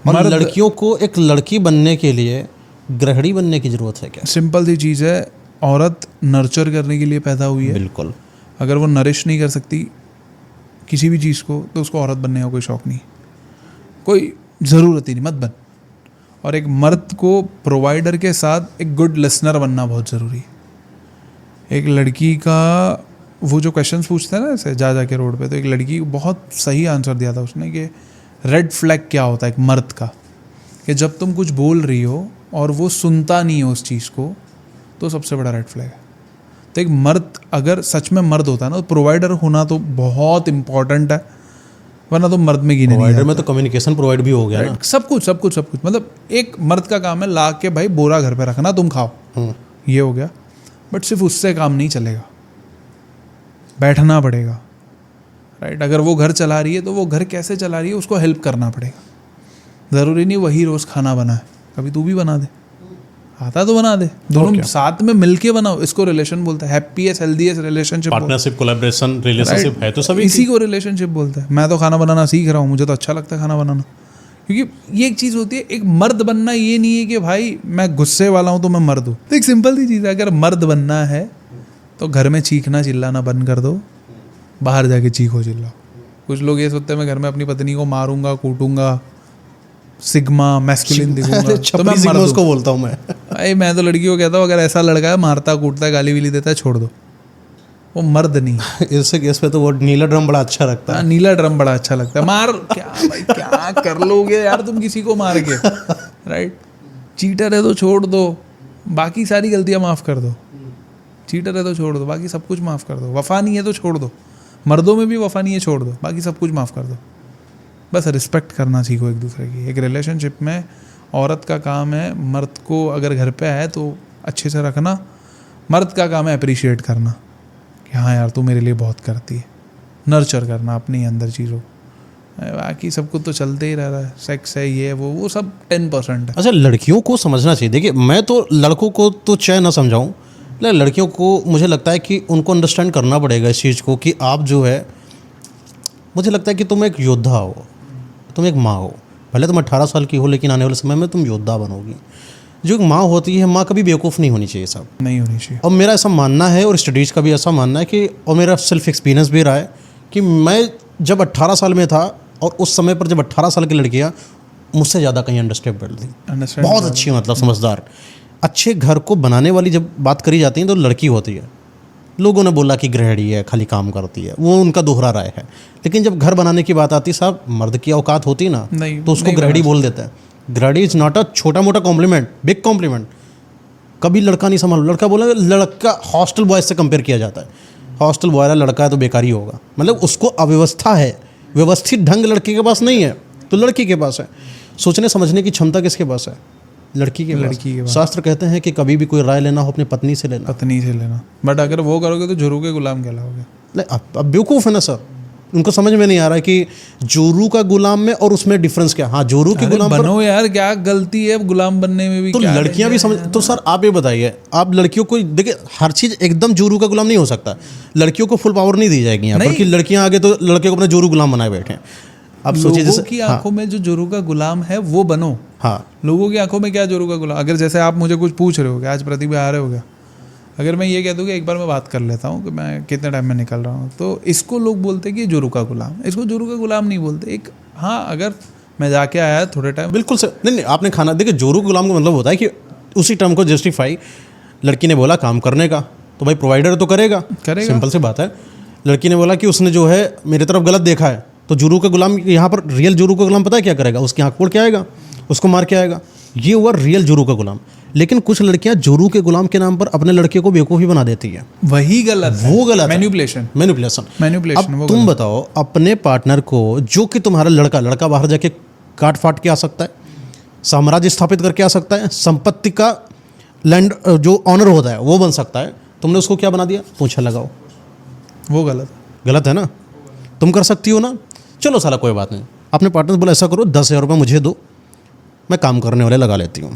और लड़कियों को एक लड़की बनने के लिए गृहिणी बनने की जरूरत है क्या? सिंपल सी चीज़ है, औरत नर्चर करने के लिए पैदा हुई है। बिल्कुल। अगर वो नरिश नहीं कर सकती किसी भी चीज़ को, तो उसको औरत बनने का कोई शौक नहीं, कोई ज़रूरत ही नहीं, मत बन। और एक मर्द को प्रोवाइडर के साथ एक गुड लिसनर बनना बहुत ज़रूरी है। एक लड़की का वो जो क्वेश्चंस पूछते हैं ना ऐसे जा के रोड पे, तो एक लड़की बहुत सही आंसर दिया था उसने कि रेड फ्लैग क्या होता है एक मर्द का, कि जब तुम कुछ बोल रही हो और वो सुनता नहीं है उस चीज़ को, तो सबसे बड़ा रेड फ्लैग है। तो एक मर्द अगर सच में मर्द होता है ना, तो प्रोवाइडर होना तो बहुत इंपॉर्टेंट है, वरना तो मर्द में गिने नहीं प्रोवाइडर में तो कम्युनिकेशन प्रोवाइड भी हो गया ना। सब कुछ मतलब एक मर्द का काम है ला के भाई बोरा घर पे रखना, तुम खाओ, ये हो गया। बट सिर्फ उससे काम नहीं चलेगा, बैठना पड़ेगा, राइट। अगर वो घर चला रही है तो वो घर कैसे चला रही है उसको हेल्प करना पड़ेगा। ज़रूरी नहीं वही रोज़ खाना बनाए, कभी तू भी बना दे, आता तो बना दे, दोनों साथ में मिलके बनाओ। इसको रिलेशन बोलता है, happiest healthiest relationship, partnership, collaboration, relationship है तो सभी इसी को रिलेशनशिप बोलता है। मैं तो खाना बनाना सीख रहा हूँ, मुझे तो अच्छा लगता है खाना बनाना, क्योंकि ये एक चीज़ होती है। एक मर्द बनना ये नहीं है कि भाई मैं गुस्से वाला हूँ तो मैं मर्द हूँ। तो एक सिंपल सी चीज़ है, अगर मर्द बनना है तो घर में चीखना चिल्लाना बंद कर दो, बाहर जाके चीखो चिल्लाओ। कुछ लोग ये सोचते हैं मैं घर में अपनी पत्नी को मारूंगा, कूटूंगा, सिग्मा मैस्कुलिन दिखूंगा तो मैं मर्द उसको बोलता हूँ मैं। भाई मैं तो लड़की को कहता हूँ अगर ऐसा लड़का है मारता कूटता है गाली विली देता है, छोड़ दो, वो मर्द नहीं। इससे केस पे तो वो नीला ड्रम बड़ा अच्छा लगता है। नीला ड्रम बड़ा अच्छा लगता है। मार क्या भाई, क्या कर लोगे यार तुम किसी को मार के, राइट। चीटर है तो छोड़ दो, बाकी सारी गलतियाँ माफ़ कर दो। चीटर है तो छोड़ दो, बाकी सब कुछ माफ़ कर दो। वफा नहीं है तो छोड़ दो, मर्दों में भी वफा नहीं है, छोड़ दो, बाकी सब कुछ माफ़ कर दो। बस रिस्पेक्ट करना सीखो एक दूसरे की। एक रिलेशनशिप में औरत का काम है मर्द को अगर घर पे आए तो अच्छे से रखना, मर्द का काम है अप्रिशिएट करना कि हाँ यार तू मेरे लिए बहुत करती है, नर्चर करना अपनी अंदर चीज़ों को। बाकी सब कुछ तो चलते ही रह रहा है, सेक्स है ये वो सब 10% है। अच्छा, लड़कियों को समझना चाहिए। देखिए, मैं तो लड़कों को तो चाहे ना समझाऊं, लेकिन लड़कियों को मुझे लगता है कि उनको अंडरस्टैंड करना पड़ेगा इस चीज़ को कि आप जो है, मुझे लगता है कि तुम एक योद्धा हो, तुम एक माँ हो। भले तुम 18 साल की हो, लेकिन आने वाले समय में तुम योद्धा बनोगी। जो एक माँ होती है, माँ कभी बेवकूफ़ नहीं होनी चाहिए साहब, नहीं होनी चाहिए। और मेरा ऐसा मानना है और स्टडीज़ का भी ऐसा मानना है कि, और मेरा सेल्फ एक्सपीरियंस भी रहा है कि मैं जब 18 साल में था और उस समय पर जब 18 साल की लड़कियाँ मुझसे ज़्यादा कहीं अंडरस्टैंडेबल थी, बहुत अच्छी, मतलब समझदार, अच्छे घर को बनाने वाली जब बात करी जाती है तो लड़की होती है। लोगों ने बोला कि गृहिणी है, खाली काम करती है, वो उनका दोहरा राय है। लेकिन जब घर बनाने की बात आती है साहब, मर्द की औकात होती ना नहीं, तो उसको नहीं गृहिणी बोल देता है। गृहिणी इज नॉट अ छोटा मोटा कॉम्प्लीमेंट, बिग कॉम्प्लीमेंट। कभी लड़का नहीं संभाल, लड़का बोला, लड़का हॉस्टल बॉय से कंपेयर किया जाता है। हॉस्टल बॉय लड़का है तो बेकारी होगा, मतलब उसको अव्यवस्था है, व्यवस्थित ढंग लड़के के पास नहीं है तो लड़की के पास है। सोचने समझने की क्षमता किसके पास है? लड़की के पास। शास्त्र कहते हैं कि कभी भी कोई राय लेना हो अपनी पत्नी से लेना, पत्नी से लेना। बट अगर वो करोगे तो जोरू के गुलाम कहलाओगे। अब बेवकूफ़ है ना सर, उनको समझ में नहीं आ रहा है कि जोरू का गुलाम में और उसमें डिफरेंस क्या। हाँ, जोरू के गुलाम बनो यार, क्या गलती है गुलाम बनने में भी? तो लड़कियां भी समझ। तो सर आप ये बताइए, आप लड़कियों को देखिए, हर चीज़ एकदम जोरू का गुलाम नहीं हो सकता। लड़कियों को फुल पावर नहीं दी जाएगी यहाँ पर कि लड़कियां आगे तो लड़के को अपने जोरू गुलाम बनाए बैठे। अब सोचिए, जैसे की आंखों में जो जोरू का गुलाम है वो बनो। हाँ, लोगों की आंखों में क्या जोरू का गुलाम? अगर जैसे आप मुझे कुछ पूछ रहे हो कि आज प्रतिभा आ रहे हो क्या, अगर मैं ये कह दूँ कि एक बार मैं बात कर लेता हूँ कि मैं कितने टाइम में निकल रहा हूँ, तो इसको लोग बोलते हैं कि जोरू का गुलाम। इसको जोरू का गुलाम नहीं बोलते। एक हाँ, अगर मैं जाके आया थोड़े टाइम, बिल्कुल सर। नहीं, आपने खाना देखिए, जोरू का गुलाम का मतलब होता है कि उसी टर्म को जस्टिफाई, लड़की ने बोला काम करने का तो भाई प्रोवाइडर तो करेगा, सिंपल सी बात है। लड़की ने बोला कि उसने जो है मेरे तरफ गलत देखा है, तो जोरू का गुलाम यहाँ पर, रियल जोरू का गुलाम पता है क्या करेगा? उसकी आंख फोड़ के आएगा, उसको मार के आएगा। ये हुआ रियल जोरू का गुलाम। लेकिन कुछ लड़कियां जोरू के गुलाम के नाम पर अपने लड़के को बेवकूफ़ी बना देती है। वही गलत है, वो गलत, मैनिपुलेशन। अब तुम बताओ अपने पार्टनर को, जो कि तुम्हारा लड़का बाहर जाके काट फाट के आ सकता है, साम्राज्य स्थापित करके आ सकता है, संपत्ति का लैंड जो ऑनर होता है वो बन सकता है, तुमने उसको क्या बना दिया? पूंछा लगाओ। वो गलत है ना? तुम कर सकती हो ना? चलो साला कोई बात नहीं, अपने पार्टनर बोला ऐसा करो 10,000 रुपये मुझे दो, मैं काम करने वाले लगा लेती हूँ।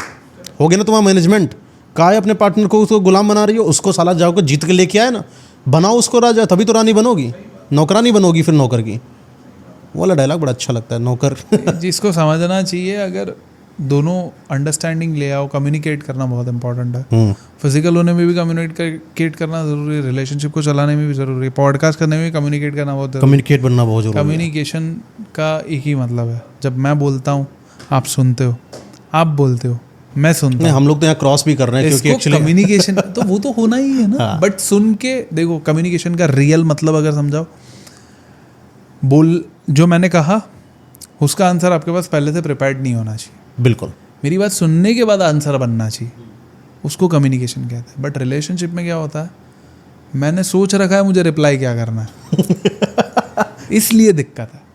हो गया ना तुम्हारा मैनेजमेंट। कहा है अपने पार्टनर को उसको गुलाम बना रही हो, उसको साला जाओगे जीत के लेके आए ना, बनाओ उसको राजा, तभी तो रानी बनोगी, नौकरानी बनोगी फिर नौकर की। वो वाला डायलॉग बड़ा अच्छा लगता है, नौकर। जिसको समझना चाहिए, अगर दोनों अंडरस्टैंडिंग ले आओ, कम्युनिकेट करना बहुत इंपॉर्टेंट है। फिजिकल होने में भी कम्युनिकेट करना ज़रूरी है, रिलेशनशिप को चलाने में भी ज़रूरी है, पॉडकास्ट करने में भी कम्युनिकेट करना बहुत ज़रूरी है, कम्युनिकेट बनना बहुत जरूरी है। कम्युनिकेशन का एक ही मतलब है, जब मैं बोलता हूँ आप सुनते हो, आप बोलते हो मैं सुनता हूँ। हम लोग तो यहाँ क्रॉस भी कर रहे हैं क्योंकि एक्चुअली कम्युनिकेशन तो वो तो होना ही है ना। बट सुन के देखो, कम्युनिकेशन का रियल मतलब अगर समझाओ, बोल जो मैंने कहा उसका आंसर आपके पास पहले से प्रिपेयर्ड नहीं होना चाहिए। बिल्कुल, मेरी बात सुनने के बाद आंसर बनना चाहिए, उसको कम्युनिकेशन कहते हैं। बट रिलेशनशिप में क्या होता है, मैंने सोच रखा है मुझे रिप्लाई क्या करना है इसलिए दिक्कत है।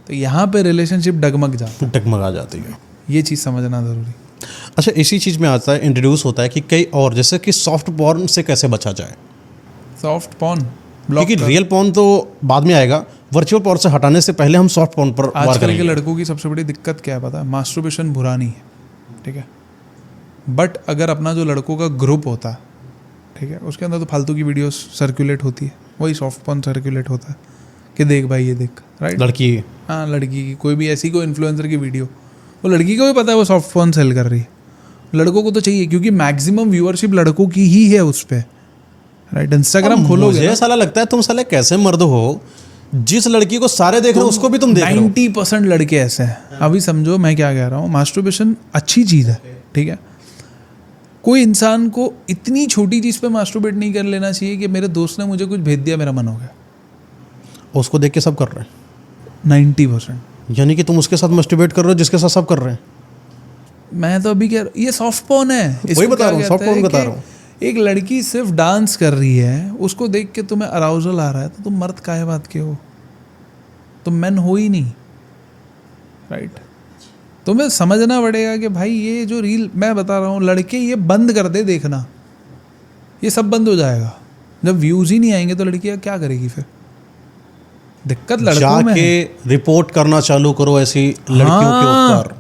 तो यहाँ पे रिलेशनशिप डगमग जाती है। ये चीज़ समझना ज़रूरी। अच्छा, इसी चीज़ में आता है, इंट्रोड्यूस होता है कि कई और, जैसे कि सॉफ्ट पॉर्न से कैसे बचा जाए। सॉफ्ट पॉर्न, क्योंकि रियल पॉर्न तो बाद में आएगा, वर्चुअल पॉर्न से हटाने से पहले हम सॉफ्ट पॉर्न पर वार आजकल करेंगे। के लड़कों की सबसे बड़ी दिक्कत क्या है पता है? मास्टरबेशन बुरा नहीं है, ठीक है, बट अगर अपना जो लड़कों का ग्रुप होता है, ठीक है, उसके अंदर तो फालतू की वीडियोस सर्कुलेट होती है, वही सॉफ्ट पॉर्न सर्कुलेट होता है कि देख भाई ये देख, राइट? लड़की, हाँ, लड़की की कोई भी ऐसी कोई इन्फ्लुएंसर की वीडियो, वो लड़की को भी पता है वो सॉफ्ट पॉर्न सेल कर रही है, लड़कों को तो चाहिए क्योंकि मैक्सिमम व्यूअरशिप लड़कों की ही है उस पर, राइट? इंस्टाग्राम खोलोगे, मुझे साला लगता है तुम साले कैसे मर्द हो, जिस लड़की को सारे देख रहे हो उसको भी तुम देख रहे हो। 90% लड़के ऐसे हैं। अभी समझो मैं क्या कह रहा हूँ, मास्टरबेशन अच्छी चीज़ है, ठीक है, कोई इंसान को इतनी छोटी चीज़ पे मास्टरबेट नहीं कर लेना चाहिए कि मेरे दोस्त ने मुझे कुछ भेज दिया मेरा मन हो गया, उसको देख के सब कर रहे हैं। 90%। यानी कि तुम उसके साथ मास्टरबेट कर रहे हो जिसके साथ सब कर रहे हैं। मैं तो अभी कह रहा हूँ ये सॉफ्ट पॉर्न है, वही बता रहा हूँ, सॉफ्ट पॉर्न बता रहा हूँ। एक लड़की सिर्फ डांस कर रही है, उसको देख के तुम्हें अराउजल आ रहा है, तो तुम मर्द काहे बात के हो, तुम मैन हो ही नहीं, राइट? तुम्हें समझना पड़ेगा कि भाई ये जो रील मैं बता रहा हूँ, लड़के ये बंद कर दे देखना, ये सब बंद हो जाएगा। जब व्यूज ही नहीं आएंगे तो लड़कियाँ क्या करेगी फिर? दिक्कत लड़कों में है। जाके रिपोर्ट करना चालू करो ऐसी लड़कियों के ऊपर।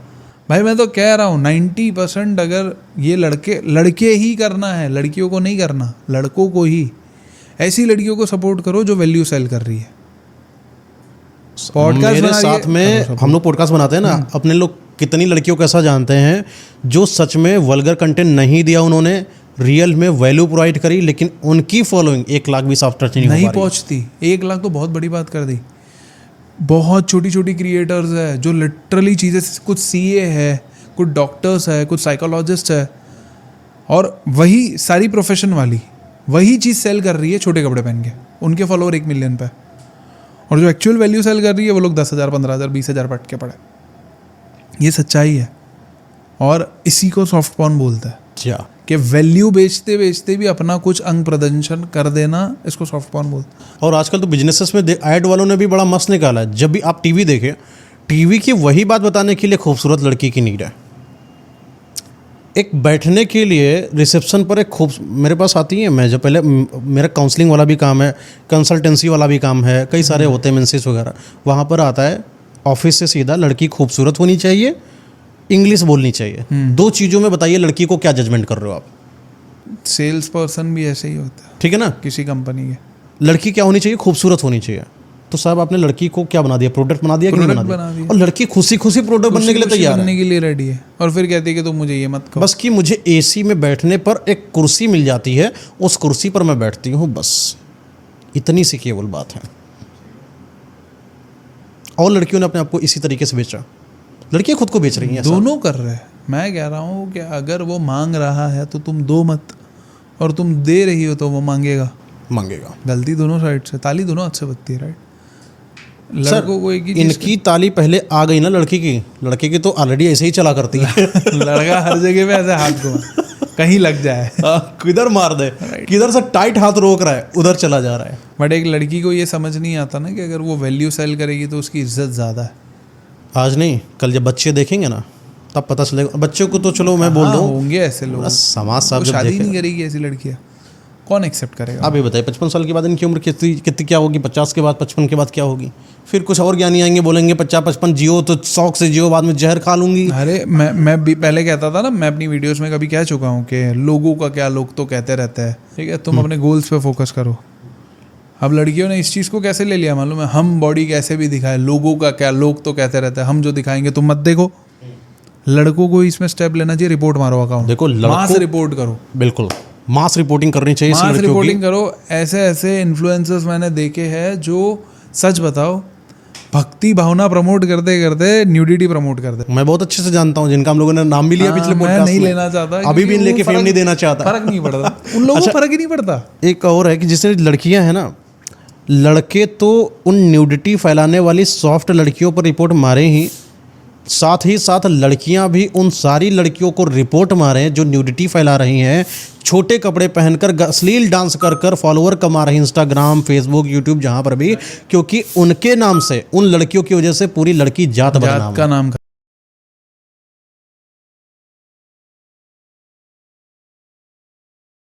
भाई मैं तो कह रहा हूँ 90% अगर ये लड़के ही करना है, लड़कियों को नहीं करना, लड़कों को ही ऐसी लड़कियों को सपोर्ट करो जो वैल्यू सेल कर रही है। पॉडकास्ट मेरे साथ में हम लोग पॉडकास्ट बनाते हैं ना, अपने लोग कितनी लड़कियों को ऐसा जानते हैं जो सच में वल्गर कंटेंट नहीं दिया उन्होंने, रियल में वैल्यू प्रोवाइड करी, लेकिन उनकी फॉलोइंग 1 लाख भी साफ टच नहीं पहुंचती। 1 लाख तो बहुत बड़ी बात कर दी। बहुत छोटी छोटी क्रिएटर्स है जो लिटरली चीज़ें, कुछ सीए है, कुछ डॉक्टर्स है, कुछ साइकोलॉजिस्ट है, और वही सारी प्रोफेशन वाली वही चीज़ सेल कर रही है छोटे कपड़े पहन के। उनके फॉलोअर 1 मिलियन पे, और जो एक्चुअल वैल्यू सेल कर रही है वो लोग 10,000, 15,000, 20,000 पट के पड़े। ये सच्चाई है, और इसी को सॉफ्ट पॉर्न बोलता है क्या कि वैल्यू बेचते बेचते भी अपना कुछ अंग प्रदर्शन कर देना, इसको सॉफ्ट पॉर्न बोलते हैं। और आजकल तो बिजनेसेस में ऐड वालों ने भी बड़ा मस्त निकाला है। जब भी आप टीवी देखें, टीवी की वही बात बताने के लिए खूबसूरत लड़की की नीड है। एक बैठने के लिए रिसेप्शन पर एक मेरे पास आती है, मैं जब पहले मेरा काउंसलिंग वाला भी काम है, कंसल्टेंसी वाला भी काम है, कई सारे होते हैं मेंसेस वगैरह, वहाँ पर आता है ऑफिस से सीधा लड़की खूबसूरत होनी चाहिए, इंग्लिश बोलनी चाहिए। 2 चीज़ों में बताइए लड़की को क्या जजमेंट कर रहे हो आप? सेल्स पर्सन भी ऐसे ही होता है, ठीक है ना। किसी कंपनी के लड़की क्या होनी चाहिए? खूबसूरत होनी चाहिए। तो साहब आपने लड़की को क्या बना दिया? प्रोडक्ट बना दिया कि नहीं बना दिया? और लड़की खुशी खुशी प्रोडक्ट बनने के लिए तैयार है, बनने के लिए रेडी है, और फिर कहती है कि तुम मुझे ये मत कहो। बस कि मुझे एसी में बैठने पर एक कुर्सी मिल जाती है, उस कुर्सी पर मैं बैठती हूँ, बस इतनी सी केवल बात है। और लड़कियों ने अपने आप को इसी तरीके से बेचा। लड़कियां खुद को बेच रही हैं। दोनों कर रहे हैं। मैं कह रहा हूँ कि अगर वो मांग रहा है तो तुम दो मत, और तुम दे रही हो तो वो मांगेगा। गलती दोनों साइड से, ताली दोनों हाथ से बजती है, राइट। लड़कों को एक ही इनकी ताली पहले आ गई ना लड़की की तो ऑलरेडी ऐसे ही चला करती है। लड़का हर जगह पे ऐसे हाथ को कहीं लग जाए, किधर मार दे, किधर से टाइट हाथ रोक रहा है, उधर चला जा रहा है। बट एक लड़की को ये समझ नहीं आता ना कि अगर वो वैल्यू सेल करेगी तो उसकी इज्जत ज़्यादा है। आज नहीं, कल जब बच्चे देखेंगे ना तब पता चलेगा। बच्चों को तो चलो मैं बोल दूं, होंगे ऐसे लोग। समाज साहब जब शादी नहीं करेगी ऐसी लड़कियां, कौन एक्सेप्ट करेगा? आप ये बताइए 55 साल के बाद इनकी उम्र कितनी क्या होगी? 50 के बाद, 55 के बाद क्या होगी? फिर कुछ और ज्ञानी आएंगे, बोलेंगे 50-55 जियो तो शौक से जियो, बाद में जहर खा लूंगी। अरे मैं भी पहले कहता था ना, मैं अपनी वीडियोस में कभी कह चुका हूँ कि लोगों का क्या, लोग तो कहते रहते हैं, ठीक है, तुम अपने गोल्स पे फोकस करो। अब लड़कियों ने इस चीज़ को कैसे ले लिया मालूम है? हम बॉडी कैसे भी दिखाए, लोगों का क्या, लोग तो कहते रहते हैं, हम जो दिखाएंगे तुम मत देखो। लड़कों को इसमें स्टेप लेना चाहिए, रिपोर्ट मारो अकाउंट, देखो मास रिपोर्ट करो, बिल्कुल मास रिपोर्टिंग करनी चाहिए, मास रिपोर्टिंग करो। ऐसे ऐसे इन्फ्लुएंसर्स मैंने देखे हैं जो, सच बताओ, भक्ति भावना प्रमोट करते करते न्यूडिटी प्रमोट करते। मैं बहुत अच्छे से जानता हूँ, जिनका हम लोगों ने नाम भी लिया पिछले पॉडकास्ट में। मैं नहीं लेना चाहता, अभी भी लेके फेम नहीं देना चाहता, फर्क नहीं पड़ता उन लोगों को, फर्क ही नहीं पड़ता। एक और है कि जिससे लड़कियां हैं ना, लड़के तो उन न्यूडिटी फैलाने वाली सॉफ्ट लड़कियों पर रिपोर्ट मारे ही, साथ ही साथ लड़कियां भी उन सारी लड़कियों को रिपोर्ट मारें जो न्यूडिटी फैला रही हैं, छोटे कपड़े पहनकर अश्लील डांस कर कर फॉलोअर कमा रही, इंस्टाग्राम, फेसबुक, यूट्यूब, जहां पर भी, क्योंकि उनके नाम से, उन लड़कियों की वजह से पूरी लड़की जात बदनाम का नाम